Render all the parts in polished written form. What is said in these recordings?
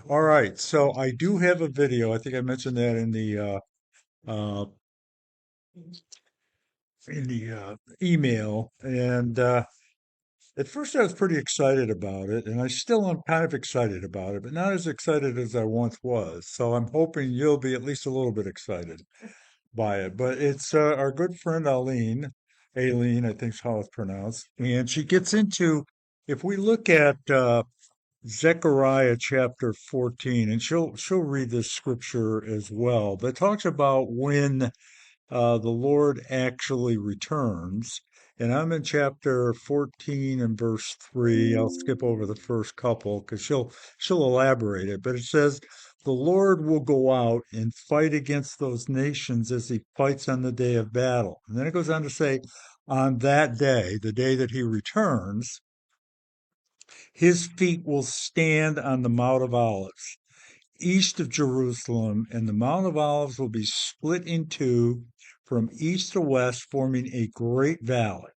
All right, so I do have a video. I think I mentioned that uh, in the email, and at first I was pretty excited about it, and I still am kind of excited about it, but not as excited as I once was. So I'm hoping you'll be at least a little bit excited by it. But it's our good friend Aileen, I think is how it's pronounced, and she gets into if we look at Zechariah chapter 14, and she'll read this scripture as well, but it talks about when the Lord actually returns. And I'm in chapter 14 and verse 3. I'll skip over the first couple because she'll elaborate it. But it says, the Lord will go out and fight against those nations as he fights on the day of battle. And then it goes on to say, on that day, the day that he returns, his feet will stand on the Mount of Olives, east of Jerusalem, and the Mount of Olives will be split in two from east to west, forming a great valley,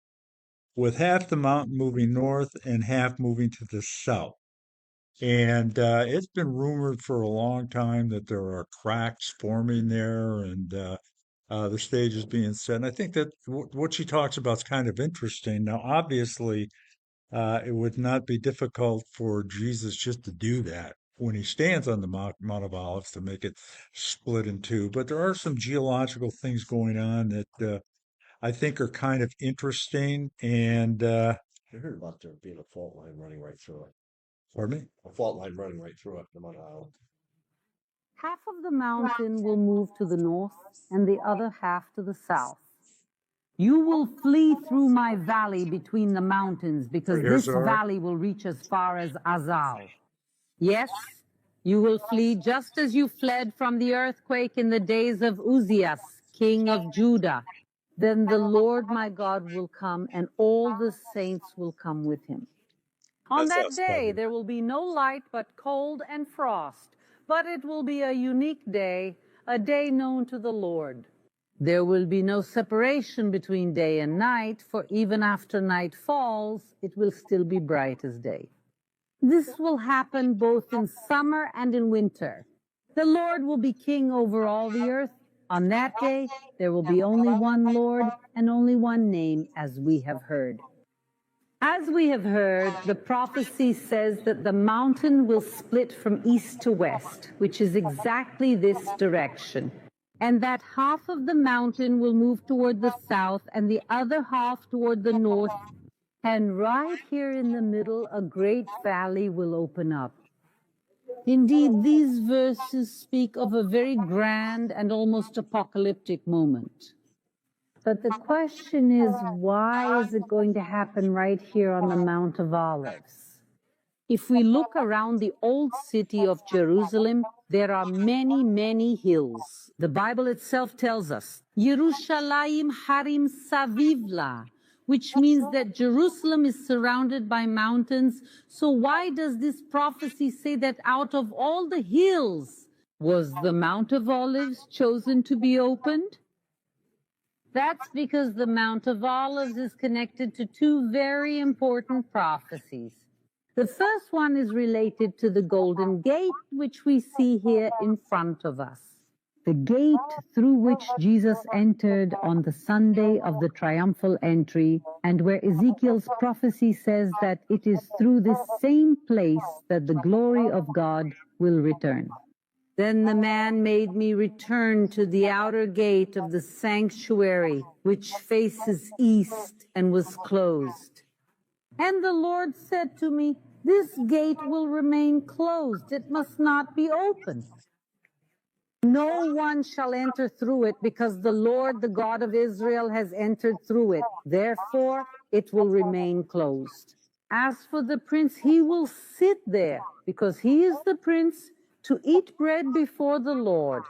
with half the mountain moving north and half moving to the south. And it's been rumored for a long time that there are cracks forming there, and the stage is being set. And I think that what she talks about is kind of interesting. Now, obviously, it would not be difficult for Jesus just to do that when he stands on the Mount of Olives to make it split in two. But there are some geological things going on that I think are kind of interesting. And I heard about there being a fault line running right through it. pardon me? A fault line running right through it, no matter how. Half of the mountain will move to the north and the other half to the south. You will flee through my valley between the mountains, because Here's this our valley will reach as far as Azal. Yes, you will flee just as you fled from the earthquake in the days of Uzzias, king of Judah. Then the Lord my God will come, and all the saints will come with him. On That's that us, day buddy. there will be no light but cold and frost, but it will be a unique day, a day known to the Lord. There will be no separation between day and night, for even after night falls, it will still be bright as day. This will happen both in summer and in winter. The Lord will be king over all the earth. On that day, there will be only one Lord and only one name, as we have heard. As we have heard, the prophecy says that the mountain will split from east to west, which is exactly this direction, and that half of the mountain will move toward the south and the other half toward the north, and right here in the middle, a great valley will open up. Indeed, these verses speak of a very grand and almost apocalyptic moment. But the question is, why is it going to happen right here on the Mount of Olives? If we look around the old city of Jerusalem, there are many, many hills. The Bible itself tells us, Yerushalayim Harim Savivla, which means that Jerusalem is surrounded by mountains. So why does this prophecy say that out of all the hills, was the Mount of Olives chosen to be opened? That's because the Mount of Olives is connected to two very important prophecies. The first one is related to the Golden Gate, which we see here in front of us. The gate through which Jesus entered on the Sunday of the triumphal entry, and where Ezekiel's prophecy says that it is through this same place that the glory of God will return. Then the man made me return to the outer gate of the sanctuary, which faces east and was closed. And the Lord said to me, this gate will remain closed. It must not be opened. No one shall enter through it, because the Lord, the God of Israel, has entered through it. Therefore, it will remain closed. As for the prince, he will sit there, because he is the prince, to eat bread before the Lord.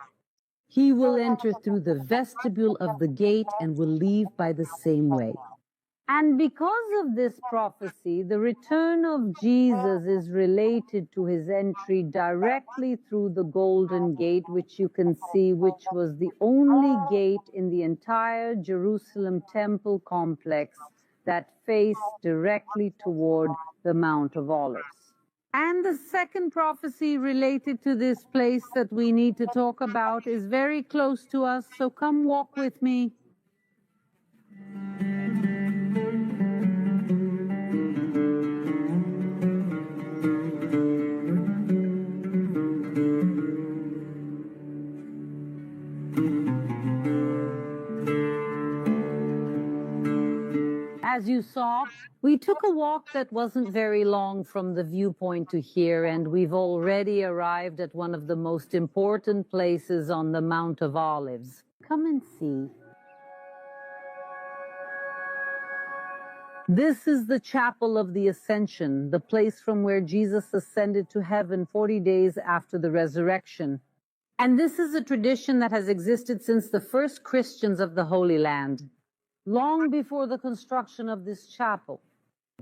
He will enter through the vestibule of the gate and will leave by the same way. And because of this prophecy, the return of Jesus is related to his entry directly through the Golden Gate, which you can see, which was the only gate in the entire Jerusalem temple complex that faced directly toward the Mount of Olives. And the second prophecy related to this place that we need to talk about is very close to us, so come walk with me. As you saw, we took a walk that wasn't very long from the viewpoint to here, and we've already arrived at one of the most important places on the Mount of Olives. Come and see. This is the Chapel of the Ascension, the place from where Jesus ascended to heaven 40 days after the resurrection. And this is a tradition that has existed since the first Christians of the Holy Land, long before the construction of this chapel.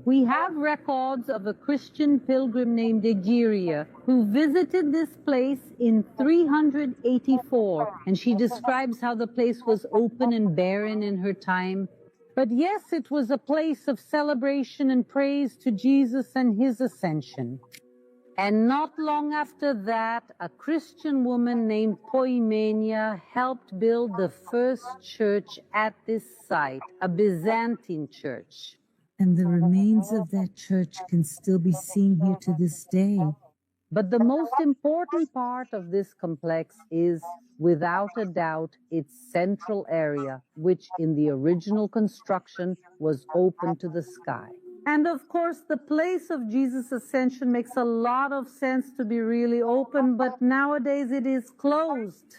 We have records of a Christian pilgrim named Egeria who visited this place in 384, and she describes how the place was open and barren in her time. But yes, it was a place of celebration and praise to Jesus and his ascension. And not long after that, a Christian woman named Poimenia helped build the first church at this site, a Byzantine church. And the remains of that church can still be seen here to this day. But the most important part of this complex is, without a doubt, its central area, which in the original construction was open to the sky. And of course, the place of Jesus' ascension makes a lot of sense to be really open, but nowadays it is closed.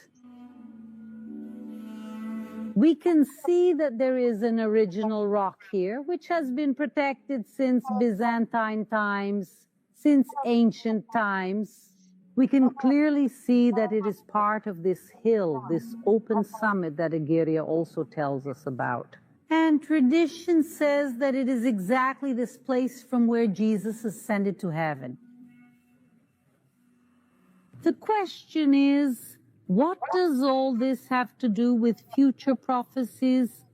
We can see that there is an original rock here, which has been protected since Byzantine times, since ancient times. We can clearly see that it is part of this hill, this open summit that Egeria also tells us about. And tradition says that it is exactly this place from where Jesus ascended to heaven. The question is, what does all this have to do with future prophecies?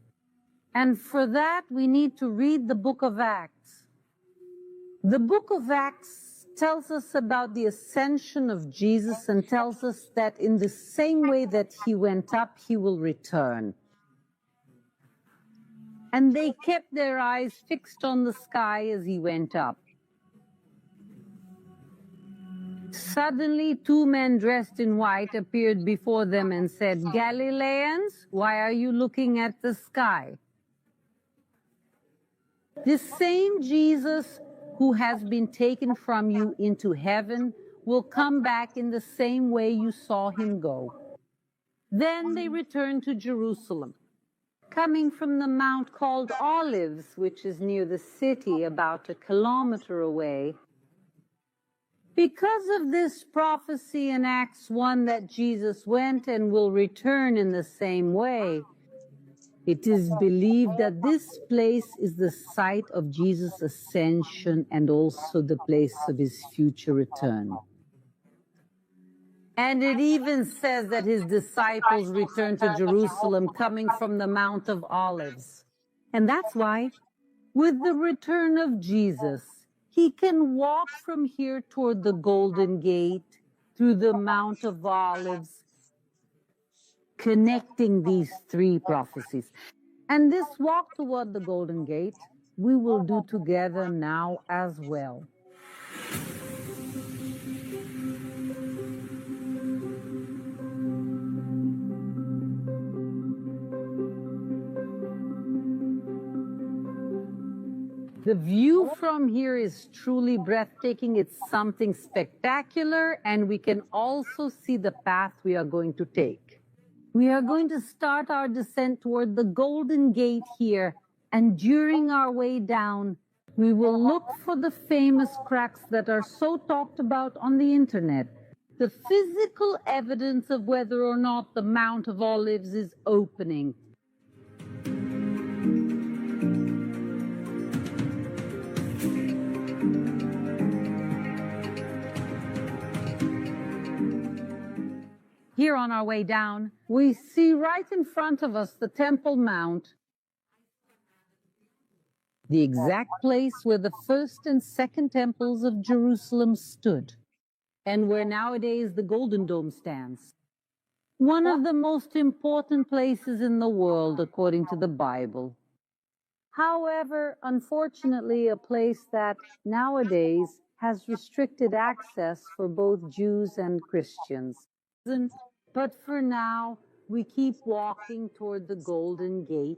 And for that, we need to read the book of Acts. The book of Acts tells us about the ascension of Jesus and tells us that in the same way that he went up, he will return. And they kept their eyes fixed on the sky as he went up. Suddenly, two men dressed in white appeared before them and said, "Galileans, why are you looking at the sky? This same Jesus who has been taken from you into heaven will come back in the same way you saw him go." Then they returned to Jerusalem, coming from the mount called Olives, which is near the city, about 1 kilometer away. Because of this prophecy in Acts 1 that Jesus went and will return in the same way, it is believed that this place is the site of Jesus' ascension and also the place of his future return. And it even says that his disciples returned to Jerusalem coming from the Mount of Olives. And that's why, with the return of Jesus, he can walk from here toward the Golden Gate, through the Mount of Olives, connecting these three prophecies. And this walk toward the Golden Gate, we will do together now as well. The view from here is truly breathtaking. It's something spectacular, and we can also see the path we are going to take. We are going to start our descent toward the Golden Gate here, and during our way down, we will look for the famous cracks that are so talked about on the internet, the physical evidence of whether or not the Mount of Olives is opening. Here on our way down, we see right in front of us the Temple Mount. the exact place where the first and second temples of Jerusalem stood, and where nowadays the Golden Dome stands. One of the most important places in the world, according to the Bible. However, unfortunately, a place that nowadays has restricted access for both Jews and Christians. But for now, we keep walking toward the Golden Gate.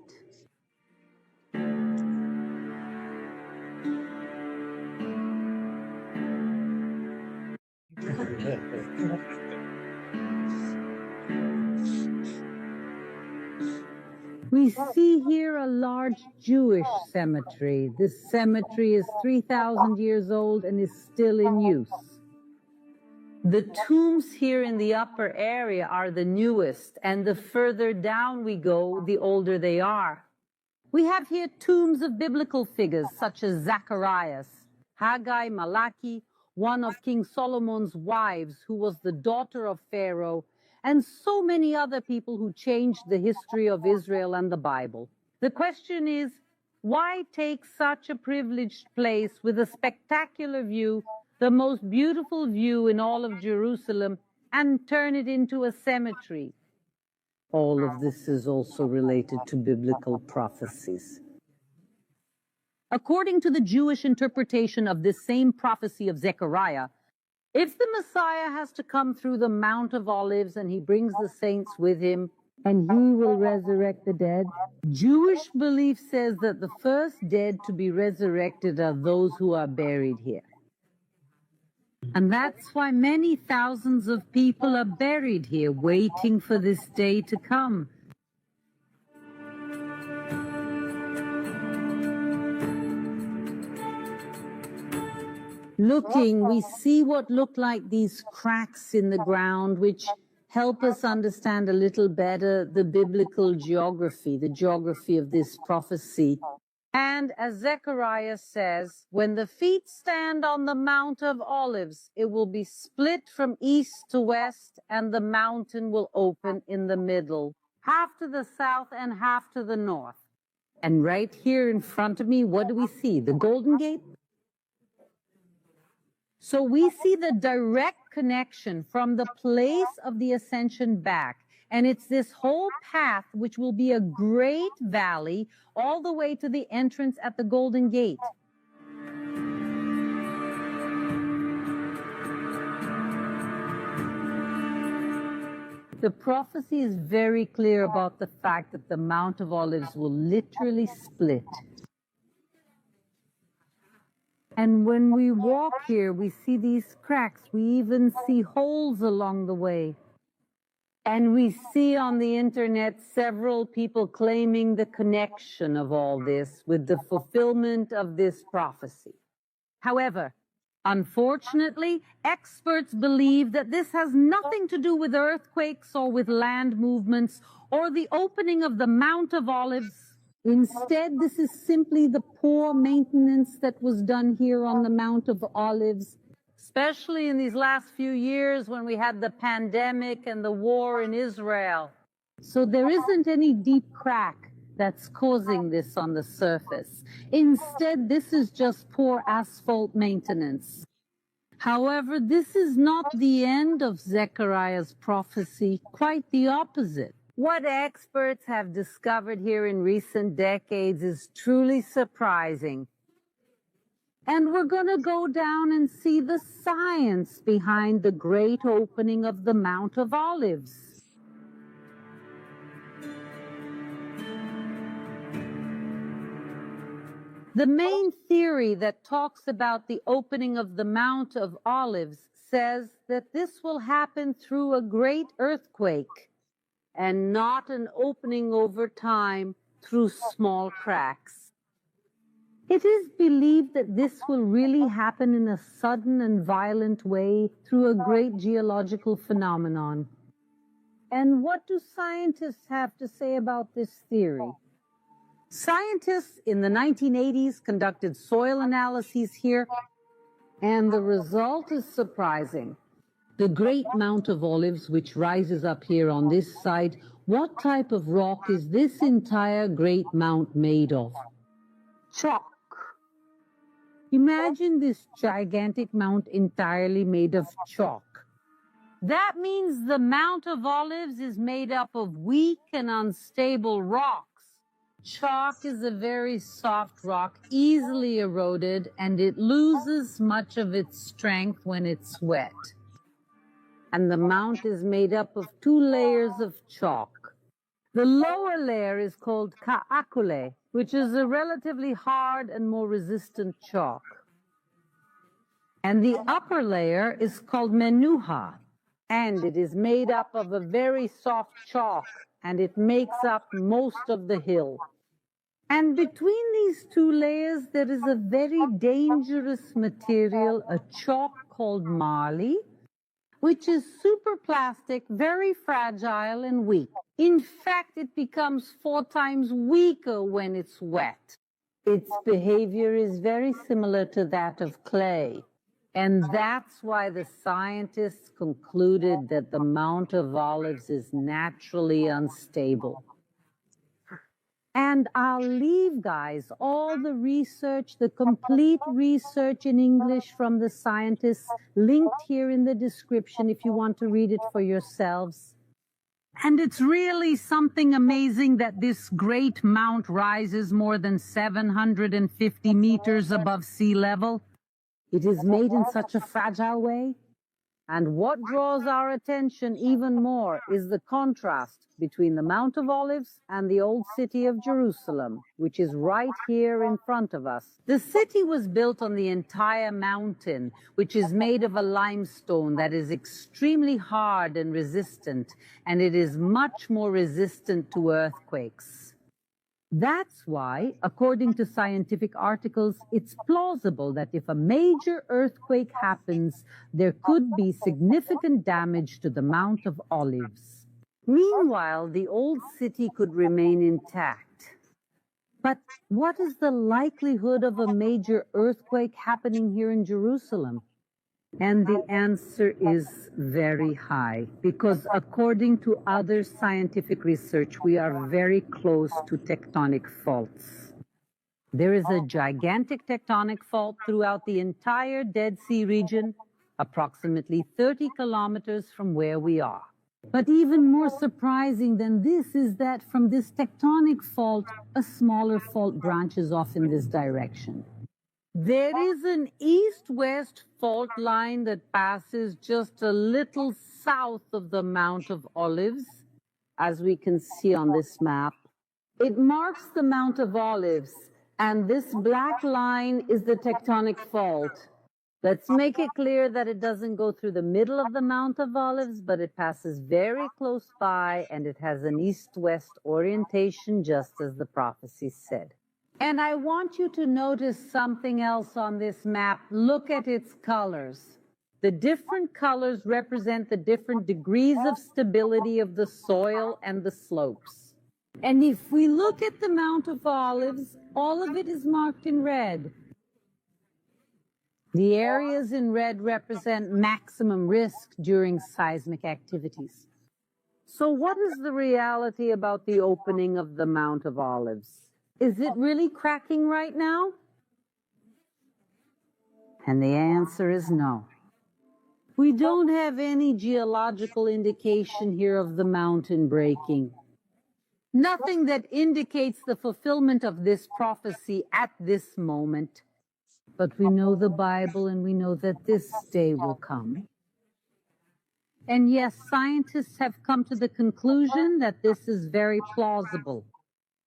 We see here a large Jewish cemetery. This cemetery is 3,000 years old and is still in use. The tombs here in the upper area are the newest, and the further down we go, the older they are. We have here tombs of biblical figures such as Zacharias, Haggai, Malachi, one of King Solomon's wives who was the daughter of Pharaoh, and so many other people who changed the history of Israel and the Bible. The question is, why take such a privileged place with a spectacular view, the most beautiful view in all of Jerusalem, and turn it into a cemetery? All of this is also related to biblical prophecies. According to the Jewish interpretation of this same prophecy of Zechariah, if the Messiah has to come through the Mount of Olives and he brings the saints with him, and he will resurrect the dead, Jewish belief says that the first dead to be resurrected are those who are buried here. And that's why many thousands of people are buried here, waiting for this day to come. Looking, we see what look like these cracks in the ground, which help us understand a little better the biblical geography, the geography of this prophecy. And as Zechariah says, when the feet stand on the Mount of Olives, it will be split from east to west, and the mountain will open in the middle, half to the south and half to the north. And right here in front of me, what do we see? The Golden Gate? So we see the direct connection from the place of the ascension back. And it's this whole path which will be a great valley all the way to the entrance at the Golden Gate. The prophecy is very clear about the fact that the Mount of Olives will literally split. And when we walk here, we see these cracks. We even see holes along the way. And we see on the internet several people claiming the connection of all this with the fulfillment of this prophecy. However, unfortunately, experts believe that this has nothing to do with earthquakes or with land movements or the opening of the Mount of Olives. Instead, this is simply the poor maintenance that was done here on the Mount of Olives, especially in these last few years when we had the pandemic and the war in Israel. So there isn't any deep crack that's causing this on the surface. Instead, this is just poor asphalt maintenance. However, this is not the end of Zechariah's prophecy, quite the opposite. What experts have discovered here in recent decades is truly surprising. And we're going to go down and see the science behind the great opening of the Mount of Olives. The main theory that talks about the opening of the Mount of Olives says that this will happen through a great earthquake, and not an opening over time through small cracks. It is believed that this will really happen in a sudden and violent way through a great geological phenomenon. And what do scientists have to say about this theory? Scientists in the 1980s conducted soil analyses here, and the result is surprising. The great Mount of Olives, which rises up here on this side, what type of rock is this entire great mount made of? Chalk. Imagine this gigantic mount entirely made of chalk. That means the Mount of Olives is made up of weak and unstable rocks. Chalk is a very soft rock, easily eroded, and it loses much of its strength when it's wet. And the mount is made up of 2 layers of chalk. The lower layer is called kaakule, which is a relatively hard and more resistant chalk. And the upper layer is called menuha, and it is made up of a very soft chalk, and it makes up most of the hill. And between these 2 layers, there is a very dangerous material, a chalk called marley, which is super plastic, very fragile and weak. In fact, it becomes 4 times weaker when it's wet. Its behavior is very similar to that of clay. And that's why the scientists concluded that the Mount of Olives is naturally unstable. And I'll leave, guys, all the research, the complete research in English from the scientists linked here in the description if you want to read it for yourselves. And it's really something amazing that this great mount rises more than 750 meters above sea level. It is made in such a fragile way. And what draws our attention even more is the contrast between the Mount of Olives and the old city of Jerusalem, which is right here in front of us. The city was built on the entire mountain, which is made of a limestone that is extremely hard and resistant, and it is much more resistant to earthquakes. That's why, according to scientific articles, it's plausible that if a major earthquake happens, there could be significant damage to the Mount of Olives. Meanwhile, the old city could remain intact. But what is the likelihood of a major earthquake happening here in Jerusalem? And the answer is very high, because according to other scientific research, we are very close to tectonic faults. There is a gigantic tectonic fault throughout the entire Dead Sea region, approximately 30 kilometers from where we are. But even more surprising than this is that from this tectonic fault, a smaller fault branches off in this direction. There is an east-west fault line that passes just a little south of the Mount of Olives, as we can see on this map. It marks the Mount of Olives, and this black line is the tectonic fault. Let's make it clear that it doesn't go through the middle of the Mount of Olives, but it passes very close by, and it has an east-west orientation, just as the prophecy said. And I want you to notice something else on this map. Look at its colors. The different colors represent the different degrees of stability of the soil and the slopes. And if we look at the Mount of Olives, all of it is marked in red. The areas in red represent maximum risk during seismic activities. So what is the reality about the opening of the Mount of Olives? Is it really cracking right now? And the answer is no. We don't have any geological indication here of the mountain breaking. Nothing that indicates the fulfillment of this prophecy at this moment. But we know the Bible, and we know that this day will come. And yes, scientists have come to the conclusion that this is very plausible.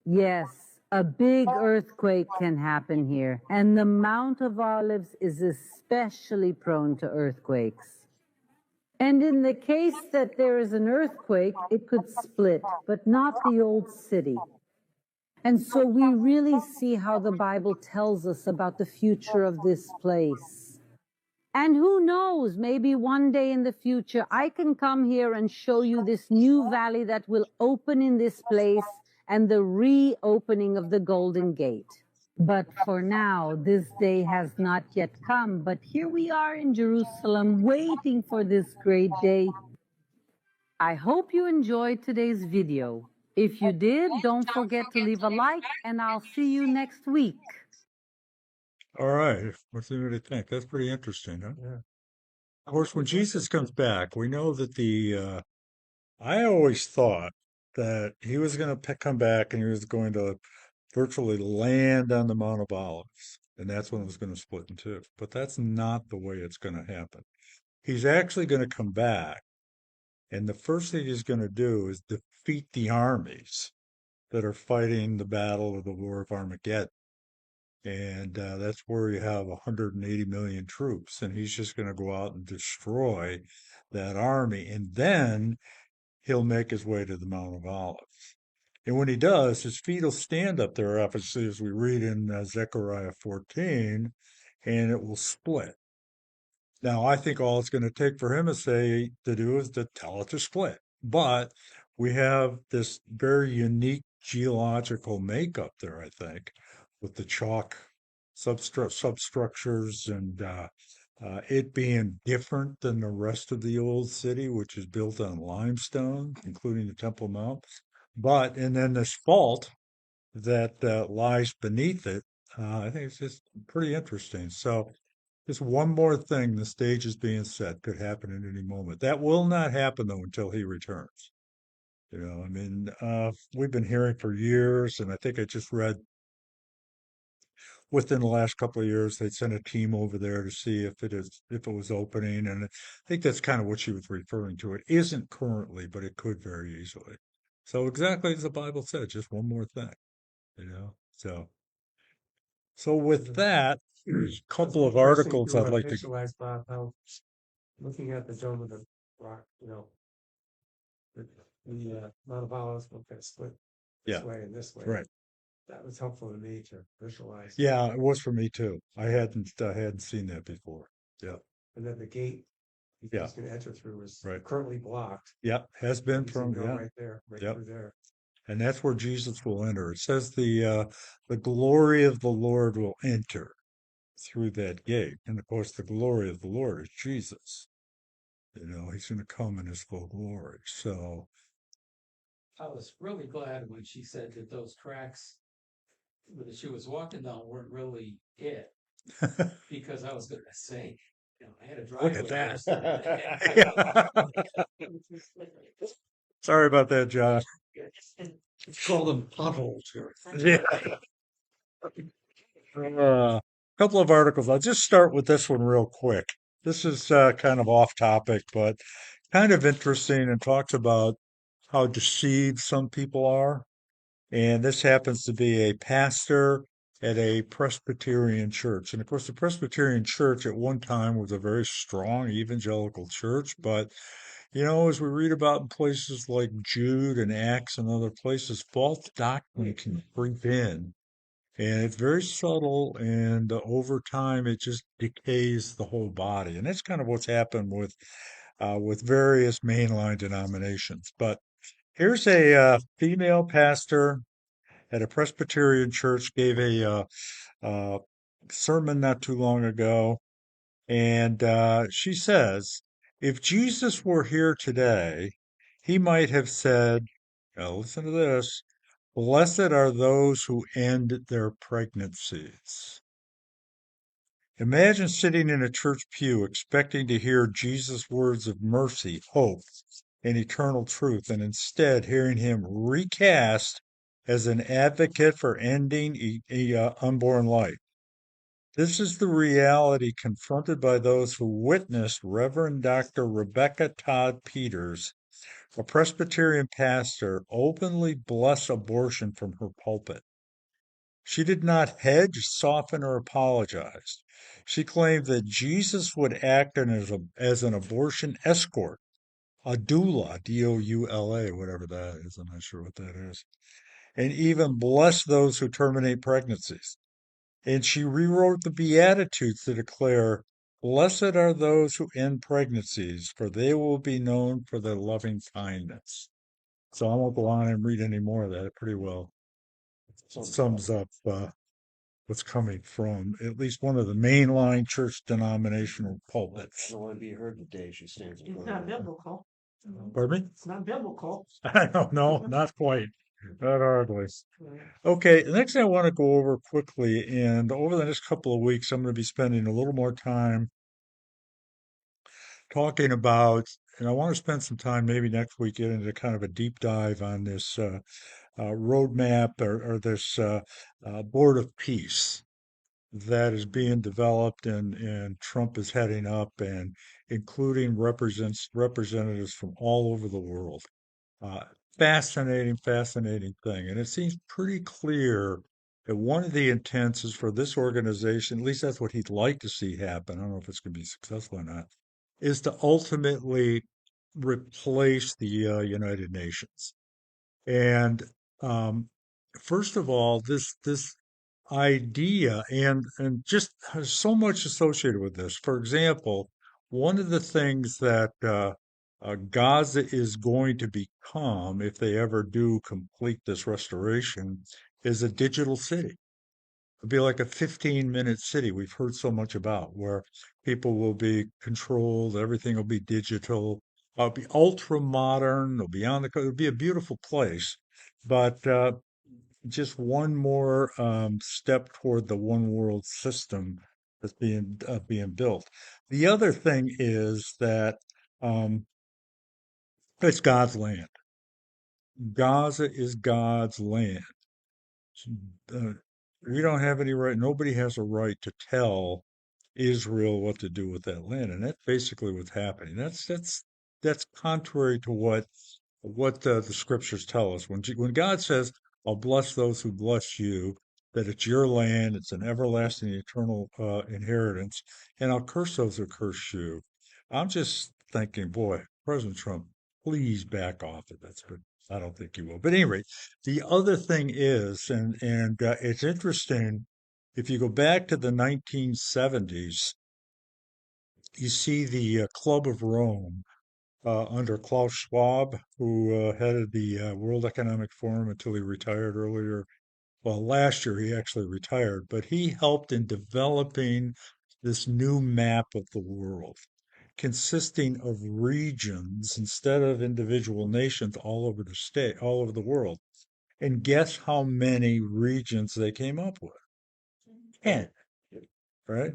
Yes, a big earthquake can happen here, and the Mount of Olives is especially prone to earthquakes. And in the case that there is an earthquake, it could split, but not the old city. And so we really see how the Bible tells us about the future of this place. And who knows, maybe one day in the future, I can come here and show you this new valley that will open in this place and the reopening of the Golden Gate. But for now, this day has not yet come. But here we are in Jerusalem waiting for this great day. I hope you enjoyed today's video. If you did, don't forget to leave a like, and I'll see you next week. All right. Let's see what you think. That's pretty interesting, huh? Yeah. Of course, when Jesus comes back, we know that I always thought that he was going to come back and he was going to virtually land on the Mount of Olives. And that's when it was going to split in two. But that's not the way it's going to happen. He's actually going to come back. And the first thing he's going to do is defeat the armies that are fighting the battle of the War of Armageddon. And that's where you have 180 million troops. And he's just going to go out and destroy that army. And then he'll make his way to the Mount of Olives. And when he does, his feet will stand up there, obviously, as we read in Zechariah 14, and it will split. Now, I think all it's going to take for him to do is to tell it to split. But we have this very unique geological makeup there, I think, with the chalk substructures and it being different than the rest of the old city, which is built on limestone, including the Temple Mount. And then this fault that lies beneath it, I think it's just pretty interesting. So, just one more thing, the stage is being set, could happen at any moment. That will not happen though until he returns. I mean, we've been hearing for years, and I think I just read within the last couple of years they sent a team over there to see if it was opening, and I think that's kind of what she was referring to. It isn't currently, but it could very easily. So exactly as the Bible said, just one more thing, you know. So with that, a couple of articles I'd like to. Visualize, Bob, how looking at the dome of the rock, the Mount of Olives will kind of split this Yeah, way and this way. right. That was helpful to me to visualize. Yeah, it was for me too. I hadn't seen that before. Yeah, And then the gate yeah, he's going to enter through is right. currently blocked. Yeah, has been He's going from to go yeah, right there, right yep. through there. And that's where Jesus will enter. It says the glory of the Lord will enter through that gate. And of course, the glory of the Lord is Jesus. He's going to come in his full glory. So, I was really glad when she said that those tracks that she was walking down weren't really it, because I was going to say, I had a look at driveway that. Sorry about that, Josh. It's called them potholes here. Yeah. A couple of articles. I'll just start with this one real quick. This is kind of off topic, but kind of interesting and talks about how deceived some people are. And this happens to be a pastor at a Presbyterian church. And of course, the Presbyterian church at one time was a very strong evangelical church. But, as we read about in places like Jude and Acts and other places, false doctrine can creep in. And it's very subtle, and over time, it just decays the whole body. And that's kind of what's happened with various mainline denominations. But here's a female pastor at a Presbyterian church gave a sermon not too long ago, and she says, if Jesus were here today, he might have said, now listen to this, blessed are those who end their pregnancies. Imagine sitting in a church pew expecting to hear Jesus' words of mercy, hope, and eternal truth, and instead hearing him recast as an advocate for ending unborn life. This is the reality confronted by those who witnessed Reverend Dr. Rebecca Todd Peters, a Presbyterian pastor, openly bless abortion from her pulpit. She did not hedge, soften, or apologize. She claimed that Jesus would act as an abortion escort, a doula, D-O-U-L-A, whatever that is. I'm not sure what that is, and even bless those who terminate pregnancies. And she rewrote the Beatitudes to declare, blessed are those who end pregnancies, for they will be known for their loving kindness. So I won't go on and read any more of that. It pretty well sums up what's coming from at least one of the mainline church denominational I pulpits. don't want to be heard today. She stands. It's not biblical. Pardon me? It's not biblical. I don't know, not quite. Not hardly. Okay, the next thing I want to go over quickly, and over the next couple of weeks, I'm going to be spending a little more time talking about, and I want to spend some time maybe next week getting into kind of a deep dive on this roadmap or this board of peace that is being developed and Trump is heading up and including representatives from all over the world. Uh, fascinating thing. And it seems pretty clear that one of the intents is for this organization, at least that's what he'd like to see happen. I don't know if it's going to be successful or not, is to ultimately replace the United Nations. And um, first of all, this idea and just has so much associated with this. For example, one of the things that Gaza is going to become, if they ever do complete this restoration, is a digital city. It'll be like a 15-minute city we've heard so much about, where people will be controlled, everything will be digital, it'll be ultra modern, they'll be on the coast, it'll be a beautiful place. But just one more step toward the one world system that's being built. The other thing is that um, it's God's land. Gaza is God's land. Uh, we don't have any right. Nobody has a right to tell Israel what to do with that land, and that's basically what's happening. That's contrary to what the scriptures tell us. When God says, "I'll bless those who bless you," that it's your land, it's an everlasting, eternal inheritance, and I'll curse those who curse you. I'm just thinking, boy, President Trump, please back off of that. But I don't think he will. But anyway, the other thing is, and it's interesting. If you go back to the 1970s, you see the Club of Rome under Klaus Schwab, who headed the World Economic Forum until he retired earlier. Well, last year he actually retired, but he helped in developing this new map of the world, consisting of regions instead of individual nations all over the world. And guess how many regions they came up with? 10, right?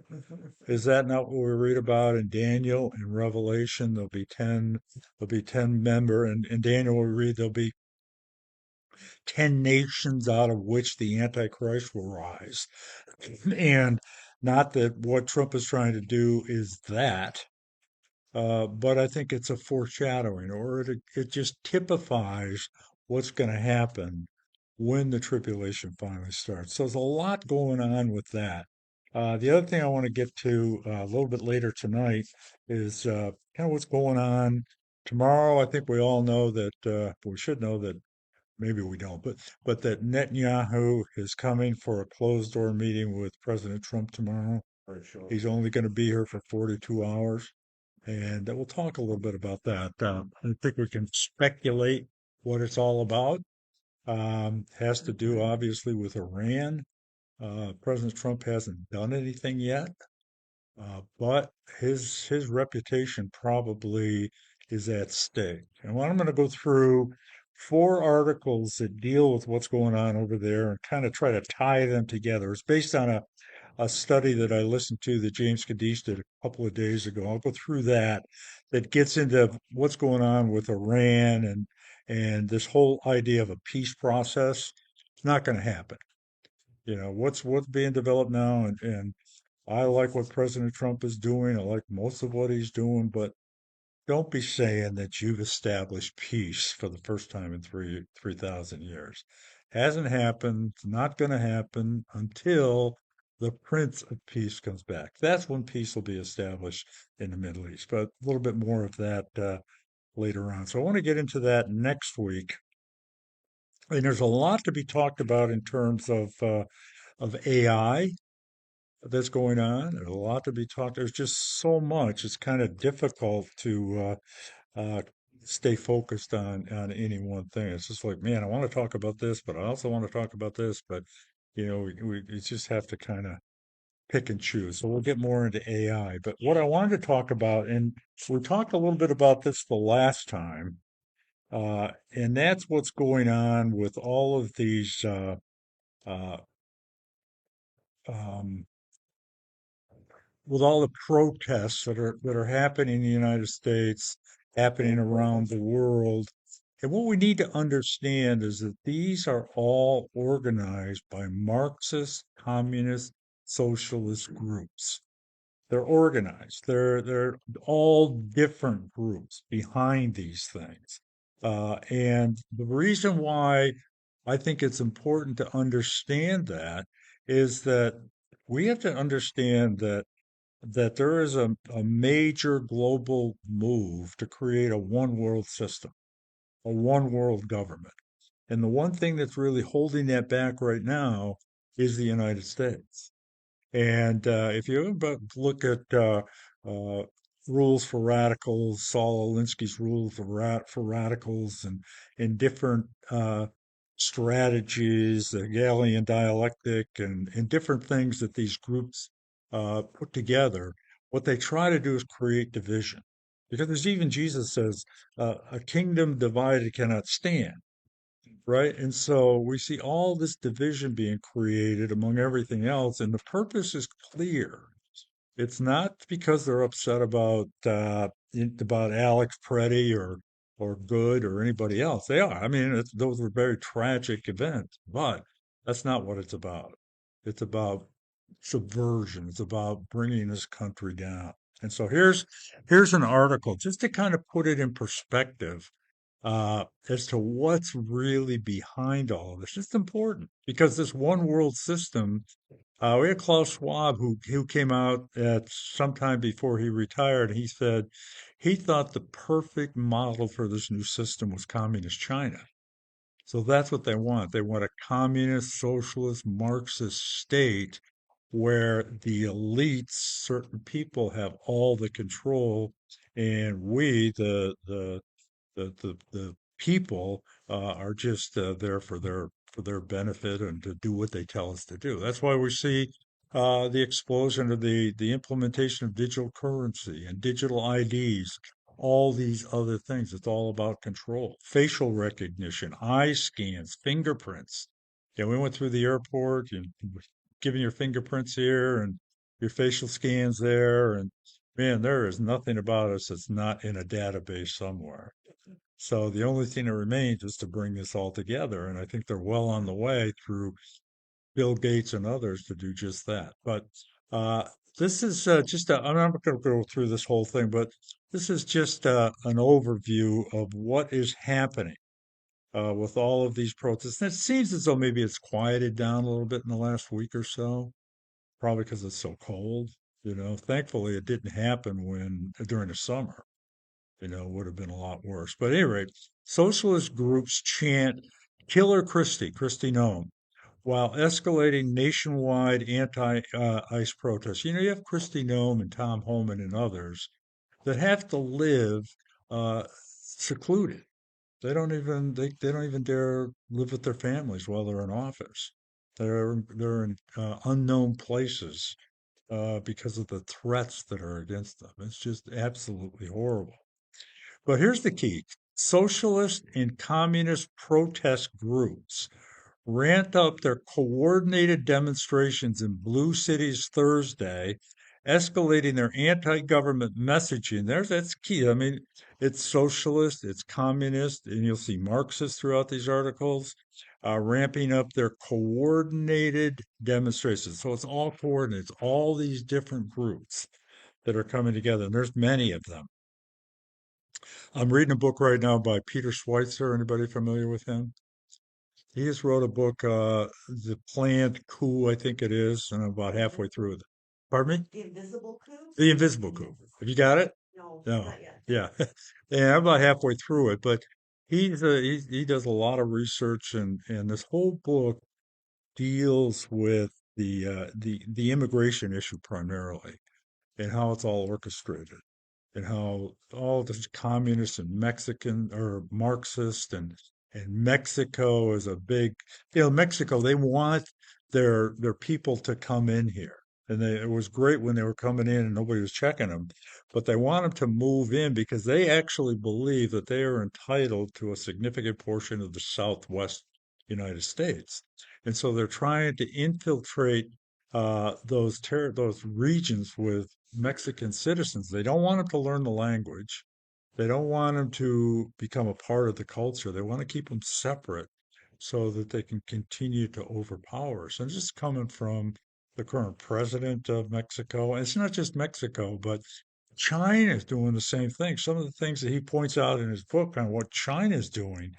Is that not what we read about in Daniel and Revelation? There'll be 10 member, and in Daniel we read there'll be 10 nations out of which the Antichrist will rise. And not that what Trump is trying to do is that, but I think it's a foreshadowing, or it just typifies what's going to happen when the tribulation finally starts. So there's a lot going on with that. The other thing I want to get to a little bit later tonight is kind of what's going on tomorrow. I think we all know that, we should know that maybe we don't, but that Netanyahu is coming for a closed door meeting with President Trump tomorrow. For sure. He's only going to be here for 42 hours. And we'll talk a little bit about that. I think we can speculate what it's all about. Has to do obviously with Iran. President Trump hasn't done anything yet, but his reputation probably is at stake. And I'm going to go through four articles that deal with what's going on over there and kind of try to tie them together. It's based on a study that I listened to that James Cadiz did a couple of days ago. I'll go through that gets into what's going on with Iran and this whole idea of a peace process. It's not going to happen. You know, what's being developed now and I like what President Trump is doing. I like most of what he's doing, but don't be saying that you've established peace for the first time in 3,000 years. Hasn't happened. It's not going to happen until the Prince of Peace comes back. That's when peace will be established in the Middle East. But a little bit more of that later on. So I want to get into that next week. And there's a lot to be talked about in terms of AI that's going on. There's a lot to be talked. There's just so much. It's kind of difficult to uh, stay focused on any one thing. It's just like, man, I want to talk about this, but I also want to talk about this. But you know, we just have to kind of pick and choose. So we'll get more into AI. But what I wanted to talk about, and we talked a little bit about this the last time, And that's what's going on with all of these uh, um, with all the protests that are happening in the United States, happening around the world. And what we need to understand is that these are all organized by Marxist, communist, socialist groups. They're organized. They're all different groups behind these things. And the reason why I think it's important to understand that is that we have to understand that there is a major global move to create a one world system, a one world government. And the one thing that's really holding that back right now is the United States. And if you ever look at uh, rules for radicals, Saul Alinsky's rules for radicals, and different strategies, the Galilean dialectic, and different things that these groups put together, what they try to do is create division. Because as even Jesus says, a kingdom divided cannot stand, right? And so we see all this division being created among everything else, and the purpose is clear. It's not because they're upset about Alex Preddy or Good or anybody else. They are. I mean, those were very tragic events, but that's not what it's about. It's about subversion. It's about bringing this country down. And so here's an article just to kind of put it in perspective as to what's really behind all of this. It's important because this one world system, we had Klaus Schwab who came out at sometime before he retired. He said he thought the perfect model for this new system was communist China. So that's what they want. They want a communist, socialist, Marxist state where the elites, certain people, have all the control, and we, the people are just there for their benefit and to do what they tell us to do. That's why we see the explosion of the implementation of digital currency and digital IDs, all these other things. It's all about control, facial recognition, eye scans, fingerprints. Yeah, we went through the airport and giving your fingerprints here and your facial scans there, and man, there is nothing about us that's not in a database somewhere. So the only thing that remains is to bring this all together. And I think they're well on the way through Bill Gates and others to do just that. But uh, this is I'm not going to go through this whole thing, but this is just an overview of what is happening with all of these protests. And it seems as though maybe it's quieted down a little bit in the last week or so, probably because it's so cold. Thankfully, it didn't happen during the summer. Would have been a lot worse. But at any rate, socialist groups chant "Killer Christie," Christie Nome, while escalating nationwide anti-ICE protests. You have Christie Nome and Tom Homan and others that have to live secluded. They don't even dare live with their families while they're in office. They're in unknown places because of the threats that are against them. It's just absolutely horrible. But here's the key. Socialist and communist protest groups ramped up their coordinated demonstrations in blue cities Thursday, escalating their anti-government messaging. That's key. I mean, it's socialist, it's communist, and you'll see Marxist throughout these articles, ramping up their coordinated demonstrations. So it's all coordinates, all these different groups that are coming together, and there's many of them. I'm reading a book right now by Peter Schweitzer. Anybody familiar with him? He just wrote a book, The Planned Coup, I think it is, and I'm about halfway through it. Pardon me? The Invisible Coup. Have you got it? No. Yeah. Yeah, I'm about halfway through it, but he does a lot of research, and this whole book deals with the immigration issue primarily and how it's all orchestrated and how all this communist and Mexican or Marxist and Mexico is a big, Mexico, they want their people to come in here. And it was great when they were coming in and nobody was checking them. But they want them to move in because they actually believe that they are entitled to a significant portion of the Southwest United States. And so they're trying to infiltrate those regions with Mexican citizens. They don't want them to learn the language. They don't want them to become a part of the culture. They want to keep them separate so that they can continue to overpower us. And this is coming from the current president of Mexico. And it's not just Mexico, but China is doing the same thing. Some of the things that he points out in his book on what China is doing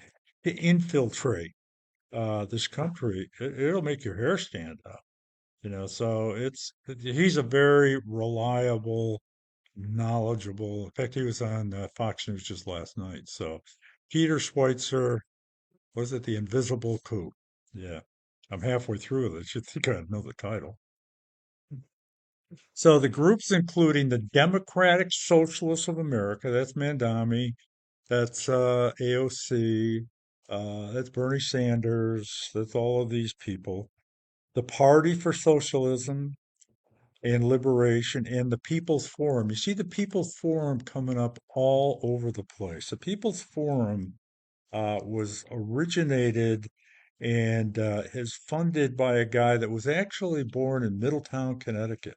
to infiltrate this country, it'll make your hair stand up. So he's a very reliable, knowledgeable. In fact, he was on Fox News just last night. So Peter Schweitzer, was it The Invisible Coup? Yeah, I'm halfway through it. I should think I know the title. So the groups including the Democratic Socialists of America, that's Mandami, that's AOC, that's Bernie Sanders, that's all of these people. The Party for Socialism and Liberation and the People's Forum. You see the People's Forum coming up all over the place. The People's Forum was originated and is funded by a guy that was actually born in Middletown, Connecticut.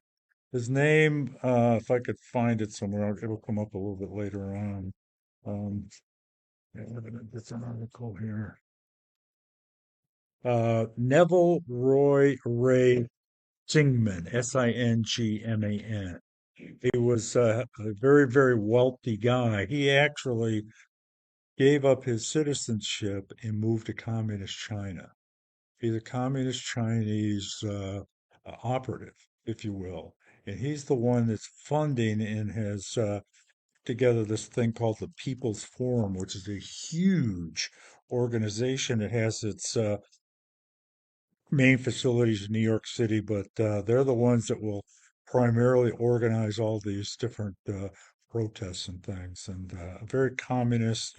His name, if I could find it somewhere, it'll come up a little bit later on. Um, it's an article here. Neville Roy Ray Singman, Singman. He was a very, very wealthy guy. He actually gave up his citizenship and moved to communist China. He's a communist Chinese operative, if you will. And he's the one that's funding and has together this thing called the People's Forum, which is a huge organization. It has its main facilities in New York City, but they're the ones that will primarily organize all these different protests and things. And a very communist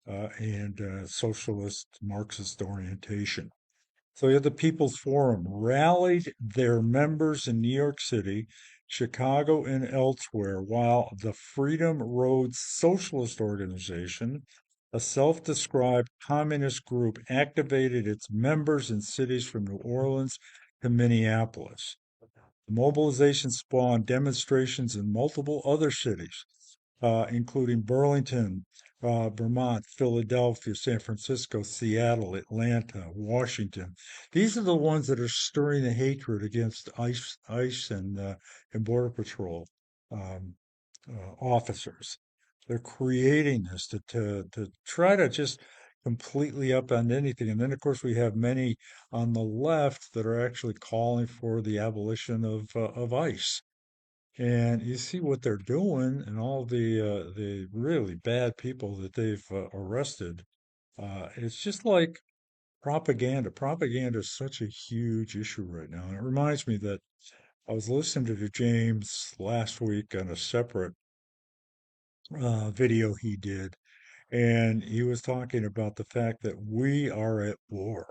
and socialist Marxist orientation. So you had the People's Forum rallied their members in New York City, Chicago, and elsewhere, while the Freedom Road Socialist Organization, a self described communist group, activated its members in cities from New Orleans to Minneapolis. The mobilization spawned demonstrations in multiple other cities, including Burlington, Vermont, Philadelphia, San Francisco, Seattle, Atlanta, Washington. These are the ones that are stirring the hatred against ICE and Border Patrol um, officers. They're creating this to try to just completely upend anything. And then, of course, we have many on the left that are actually calling for the abolition of ICE. And you see what they're doing and all the really bad people that they've arrested. It's just like propaganda. Propaganda is such a huge issue right now. And it reminds me that I was listening to James last week on a separate video he did, and he was talking about the fact that we are at war,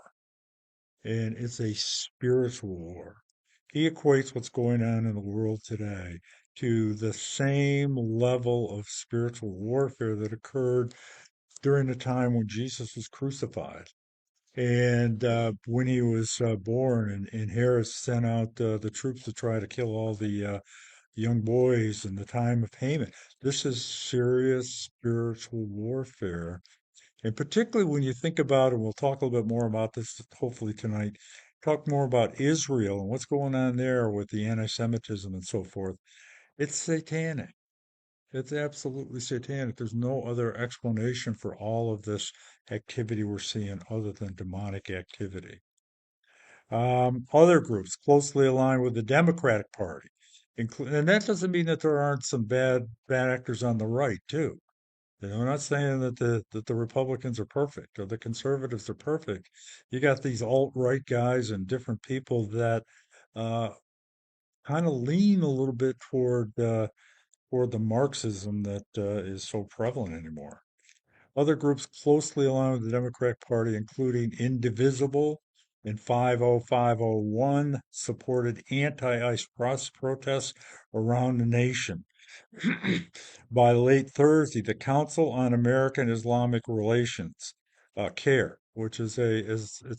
and it's a spiritual war. He equates what's going on in the world today to the same level of spiritual warfare that occurred during the time when Jesus was crucified. And when he was born, and Herod sent out the troops to try to kill all the young boys in the time of Haman. This is serious spiritual warfare. And particularly when you think about, and we'll talk a little bit more about this hopefully tonight, talk more about Israel and what's going on there with the anti Semitism and so forth. It's satanic. It's absolutely satanic. There's no other explanation for all of this activity we're seeing other than demonic activity. Other groups closely aligned with the Democratic Party, and that doesn't mean that there aren't some bad actors on the right too. I'm not saying that the Republicans are perfect or the conservatives are perfect. You got these alt-right guys and different people that uh, kind of lean a little bit toward the Marxism that is so prevalent anymore. Other groups closely aligned with the Democratic Party, including Indivisible, in 50501 supported anti-ICE protests around the nation. By late Thursday, the Council on American Islamic Relations, CARE, which it's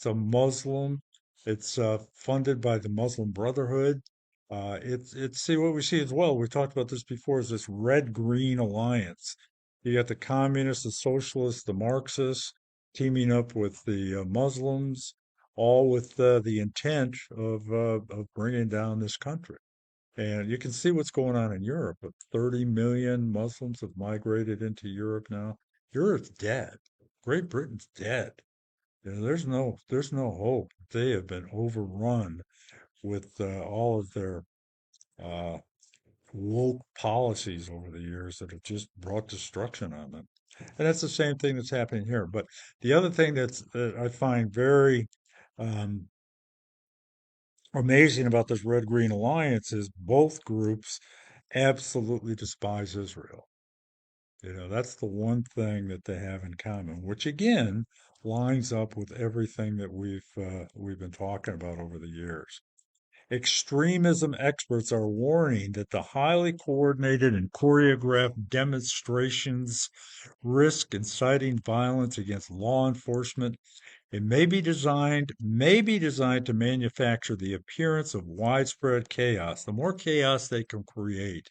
a Muslim, it's funded by the Muslim Brotherhood. It's see what we see as well. We talked about this before. Is this red-green alliance? You got the communists, the socialists, the Marxists teaming up with the Muslims, all with the intent of bringing down this country. And you can see what's going on in Europe. 30 million Muslims have migrated into Europe now. Europe's dead. Great Britain's dead. There's no hope. They have been overrun with all of their uh, woke policies over the years that have just brought destruction on them. And that's the same thing that's happening here. But the other thing that I find very um, amazing about this red green alliance is both groups absolutely despise Israel. That's the one thing that they have in common, which again lines up with everything that we've been talking about over the years. Extremism experts are warning that the highly coordinated and choreographed demonstrations risk inciting violence against law enforcement. It may be designed to manufacture the appearance of widespread chaos. The more chaos they can create,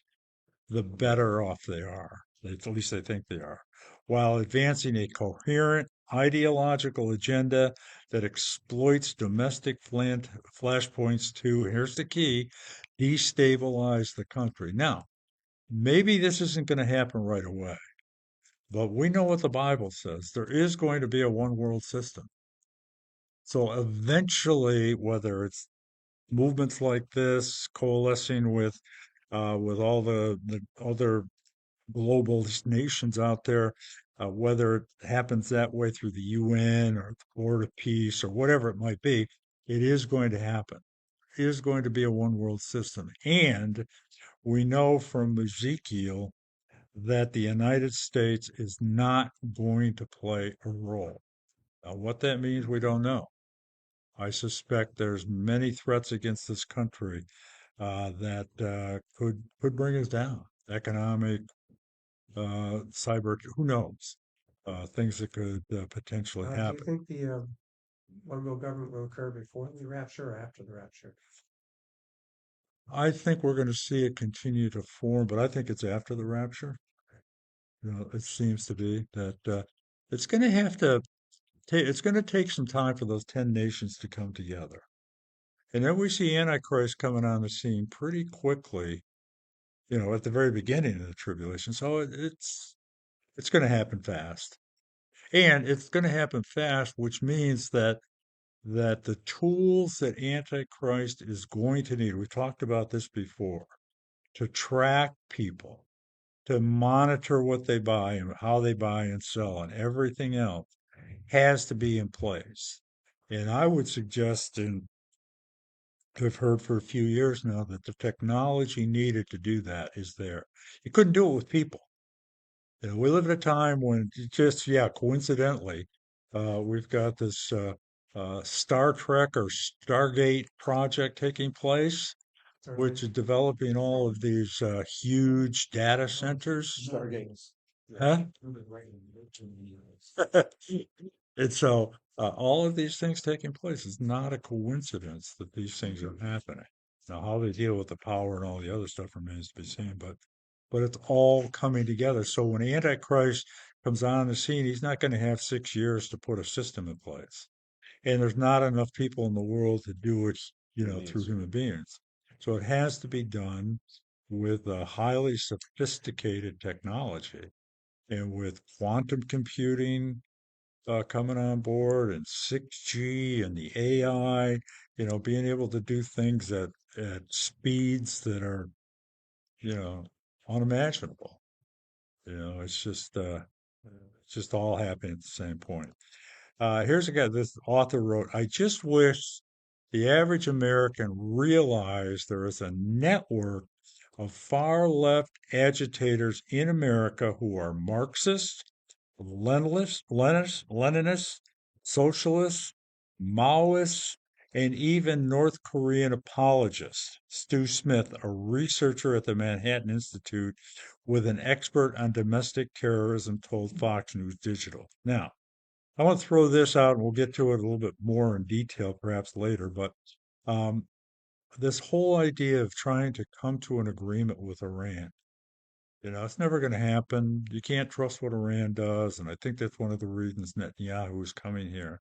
the better off they are. At least they think they are, while advancing a coherent ideological agenda that exploits domestic flashpoints to, here's the key, destabilize the country. Now, maybe this isn't going to happen right away, but we know what the Bible says. There is going to be a one world system. So eventually, whether it's movements like this coalescing with all the other global nations out there, whether it happens that way through the UN or the Board of Peace or whatever it might be, it is going to happen. It is going to be a one world system. And we know from Ezekiel that the United States is not going to play a role. Now, what that means, we don't know. I suspect there's many threats against this country that could bring us down. Economic, cyber, who knows? Things that could potentially Do you happen. think the one world government will occur before the rapture or after the rapture? I think we're going to see it continue to form, but I think it's after the rapture. It seems to be that it's going to have to it's going to take some time for those 10 nations to come together. And then we see Antichrist coming on the scene pretty quickly, at the very beginning of the tribulation. So it's going to happen fast. And it's going to happen fast, which means that the tools that Antichrist is going to need, we talked about this before, to track people, to monitor what they buy and how they buy and sell and everything else has to be in place. And I would suggest, and I've heard for a few years now, that the technology needed to do that is there. You couldn't do it with people. We live at a time when coincidentally, we've got this Star Trek or Stargate project taking place, which is developing all of these huge data centers. Stargates. Huh? And so all of these things taking place is not a coincidence that these things are happening. Now, how they deal with the power and all the other stuff remains to be seen, but it's all coming together. So when Antichrist comes on the scene, he's not going to have 6 years to put a system in place. And there's not enough people in the world to do it, through human beings. So it has to be done with a highly sophisticated technology and with quantum computing coming on board and 6G and the AI, being able to do things at speeds that are, you know, unimaginable. It's just all happening at the same point. Here's a guy, this author wrote, I just wish the average American realized there is a network of far left agitators in America who are Marxists, Leninists, Socialists, Maoists, and even North Korean apologist Stu Smith, a researcher at the Manhattan Institute with an expert on domestic terrorism, told Fox News Digital. Now, I want to throw this out, and we'll get to it a little bit more in detail perhaps later, but um, this whole idea of trying to come to an agreement with Iran, it's never going to happen. You can't trust what Iran does, and I think that's one of the reasons Netanyahu is coming here.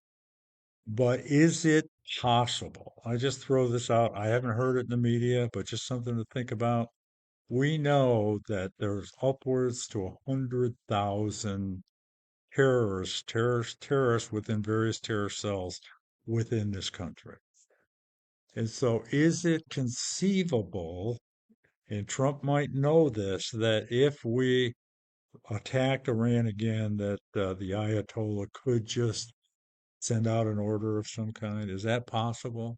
But is it possible? I just throw this out. I haven't heard it in the media, but just something to think about. We know that there's upwards to 100,000 terrorists within various terror cells within this country. And so, is it conceivable, and Trump might know this, that if we attacked Iran again, that the Ayatollah could just send out an order of some kind? Is that possible?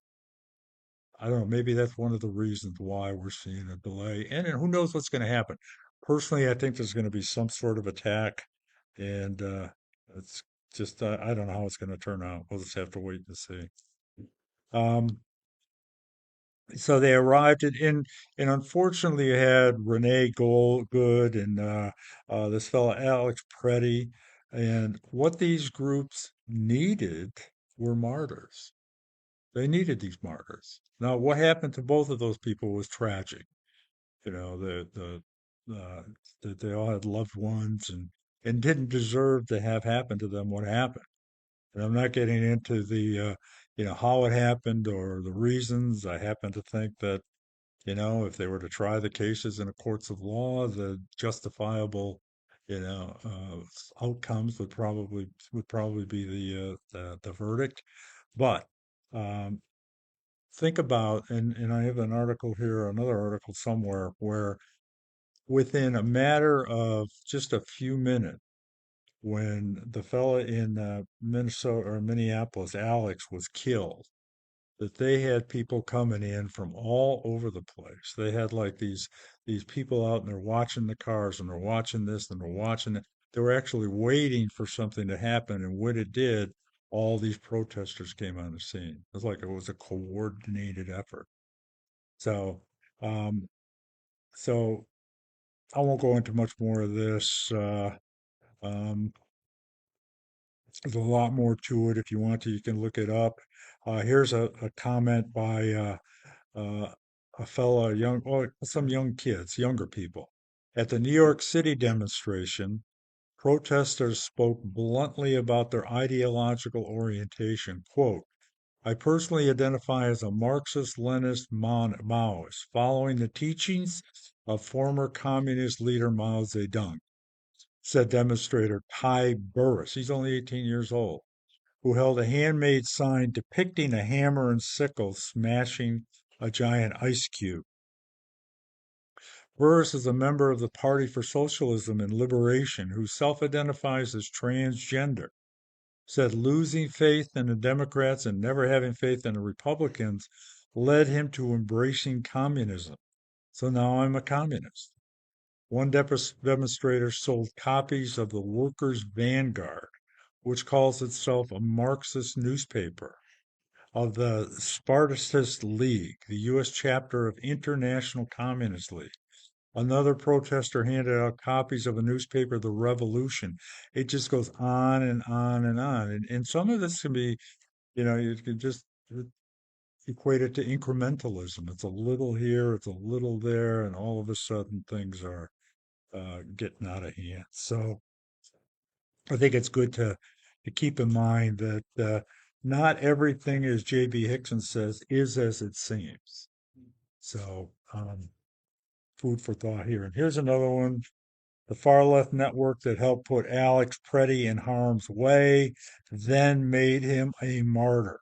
I don't know. Maybe that's one of the reasons why we're seeing a delay. And who knows what's going to happen? Personally, I think there's going to be some sort of attack, and it's just I don't know how it's going to turn out. We'll just have to wait and see. Um, so they arrived and unfortunately, you had Renee Good and this fellow Alex Preddy, and what these groups needed were martyrs. They needed these martyrs. Now, what happened to both of those people was tragic. You know, uh, that they all had loved ones and didn't deserve to have happened to them what happened. And I'm not getting into the how it happened or the reasons. I happen to think that if they were to try the cases in the courts of law, the justifiable outcomes would probably be the verdict. But um, think about, and I have an article here, another article somewhere, where within a matter of just a few minutes, when the fella in Minnesota or Minneapolis, Alex, was killed, that they had people coming in from all over the place. They had like these people out and they're watching the cars and they're watching this and they're watching it. They were actually waiting for something to happen, and when it did, all these protesters came on the scene. It was like it was a coordinated effort. So, um, so I won't go into much more of this. Um, there's a lot more to it. If you want to, you can look it up. Here's a comment by uh, a fella, some young kids, younger people. At the New York City demonstration, protesters spoke bluntly about their ideological orientation. Quote, I personally identify as a Marxist Leninist Maoist, following the teachings of former communist leader Mao Zedong, said demonstrator Ty Burris. He's only 18 years old, who held a handmade sign depicting a hammer and sickle smashing a giant ice cube. Burris is a member of the Party for Socialism and Liberation, who self identifies as transgender, said losing faith in the Democrats and never having faith in the Republicans led him to embracing communism. So now I'm a communist. One demonstrator sold copies of the Workers' Vanguard, which calls itself a Marxist newspaper, of the Spartacist League, the U.S. chapter of International Communist League. Another protester handed out copies of a newspaper, The Revolution. It just goes on and on and on. And some of this can be, you can just equate it to incrementalism. It's a little here, it's a little there, and all of a sudden things are getting out of hand. So I think it's good to keep in mind that not everything, as J.B. Hickson says, is as it seems. So, food for thought here. And here's another one. The far left network that helped put Alex Preddy in harm's way then made him a martyr.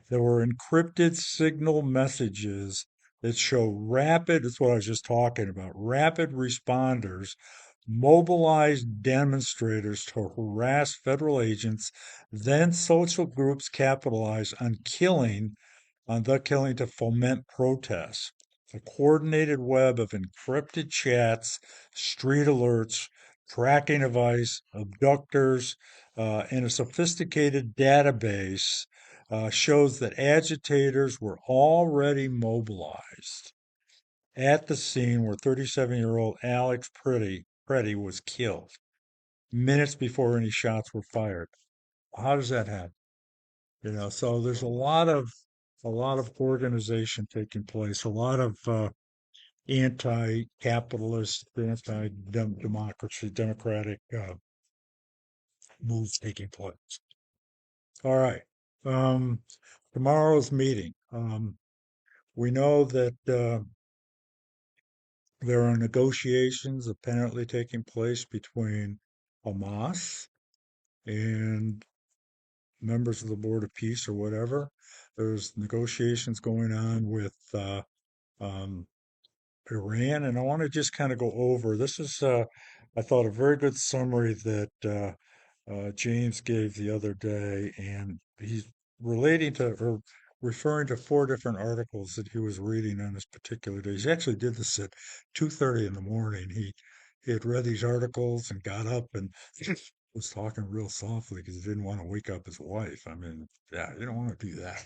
There were encrypted signal messages that show that's what I was just talking about, rapid responders mobilized demonstrators to harass federal agents. Then social groups capitalized on the killing to foment protests. A coordinated web of encrypted chats, street alerts, tracking device, abductors, and a sophisticated database shows that agitators were already mobilized at the scene where 37-year-old Alex Pretty was killed minutes before any shots were fired. How does that happen? So there's a lot of organization taking place, a lot of anti-capitalist, anti-democracy, democratic moves taking place. All right. Um, Tomorrow's meeting. We know that there are negotiations apparently taking place between Hamas and members of the Board of Peace or whatever. There's negotiations going on with um, Iran, and I want to just kind of go over. This is, I thought, a very good summary that James gave the other day, and he's relating to or referring to four different articles that he was reading on this particular day. He actually did this at 2:30 in the morning. He had read these articles and got up and was talking real softly because he didn't want to wake up his wife. I mean, yeah, you don't want to do that.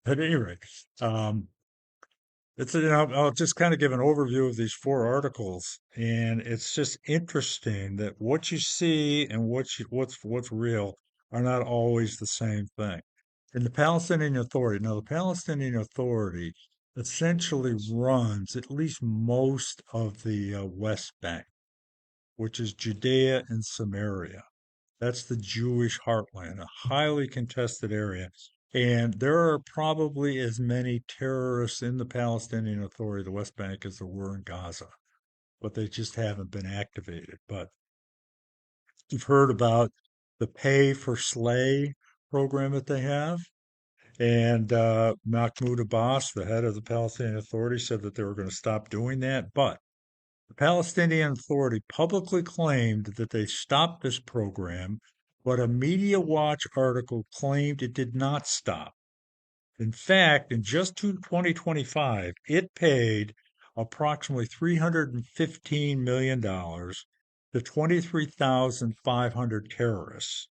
At any rate, um, I'll just kind of give an overview of these four articles, and it's just interesting that what you see and what's real are not always the same thing. In the Palestinian Authority, now the Palestinian Authority essentially runs at least most of the West Bank, which is Judea and Samaria. That's the Jewish heartland, a highly contested area. And there are probably as many terrorists in the Palestinian Authority, the West Bank, as there were in Gaza, but they just haven't been activated. But you've heard about the pay for slay program that they have. And Mahmoud Abbas, the head of the Palestinian Authority, said that they were going to stop doing that. But the Palestinian Authority publicly claimed that they stopped this program, but a Media Watch article claimed it did not stop. In fact, in just 2025, it paid approximately $315 million to 23,500 terrorists.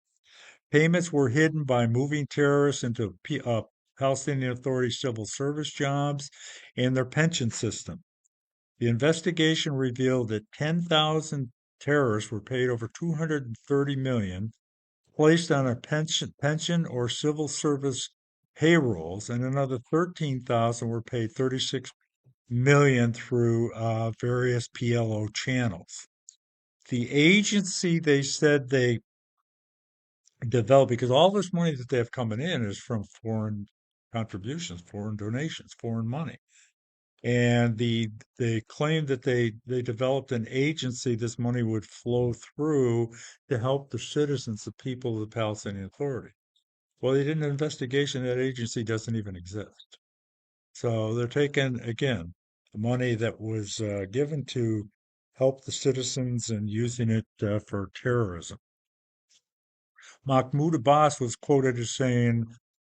Payments were hidden by moving terrorists into Palestinian Authority civil service jobs and their pension system. The investigation revealed that 10,000 terrorists were paid over 230 million, placed on a pension or civil service payrolls, and another 13,000 were paid 36 million through various PLO channels. The agency, they said they developed, because all this money that they have coming in is from foreign contributions, foreign donations, foreign money. And they claimed that they developed an agency this money would flow through to help the citizens, the people of the Palestinian Authority. Well, they did an investigation. That agency doesn't even exist. So they're taking, again, the money that was given to help the citizens and using it for terrorism. Mahmoud Abbas was quoted as saying,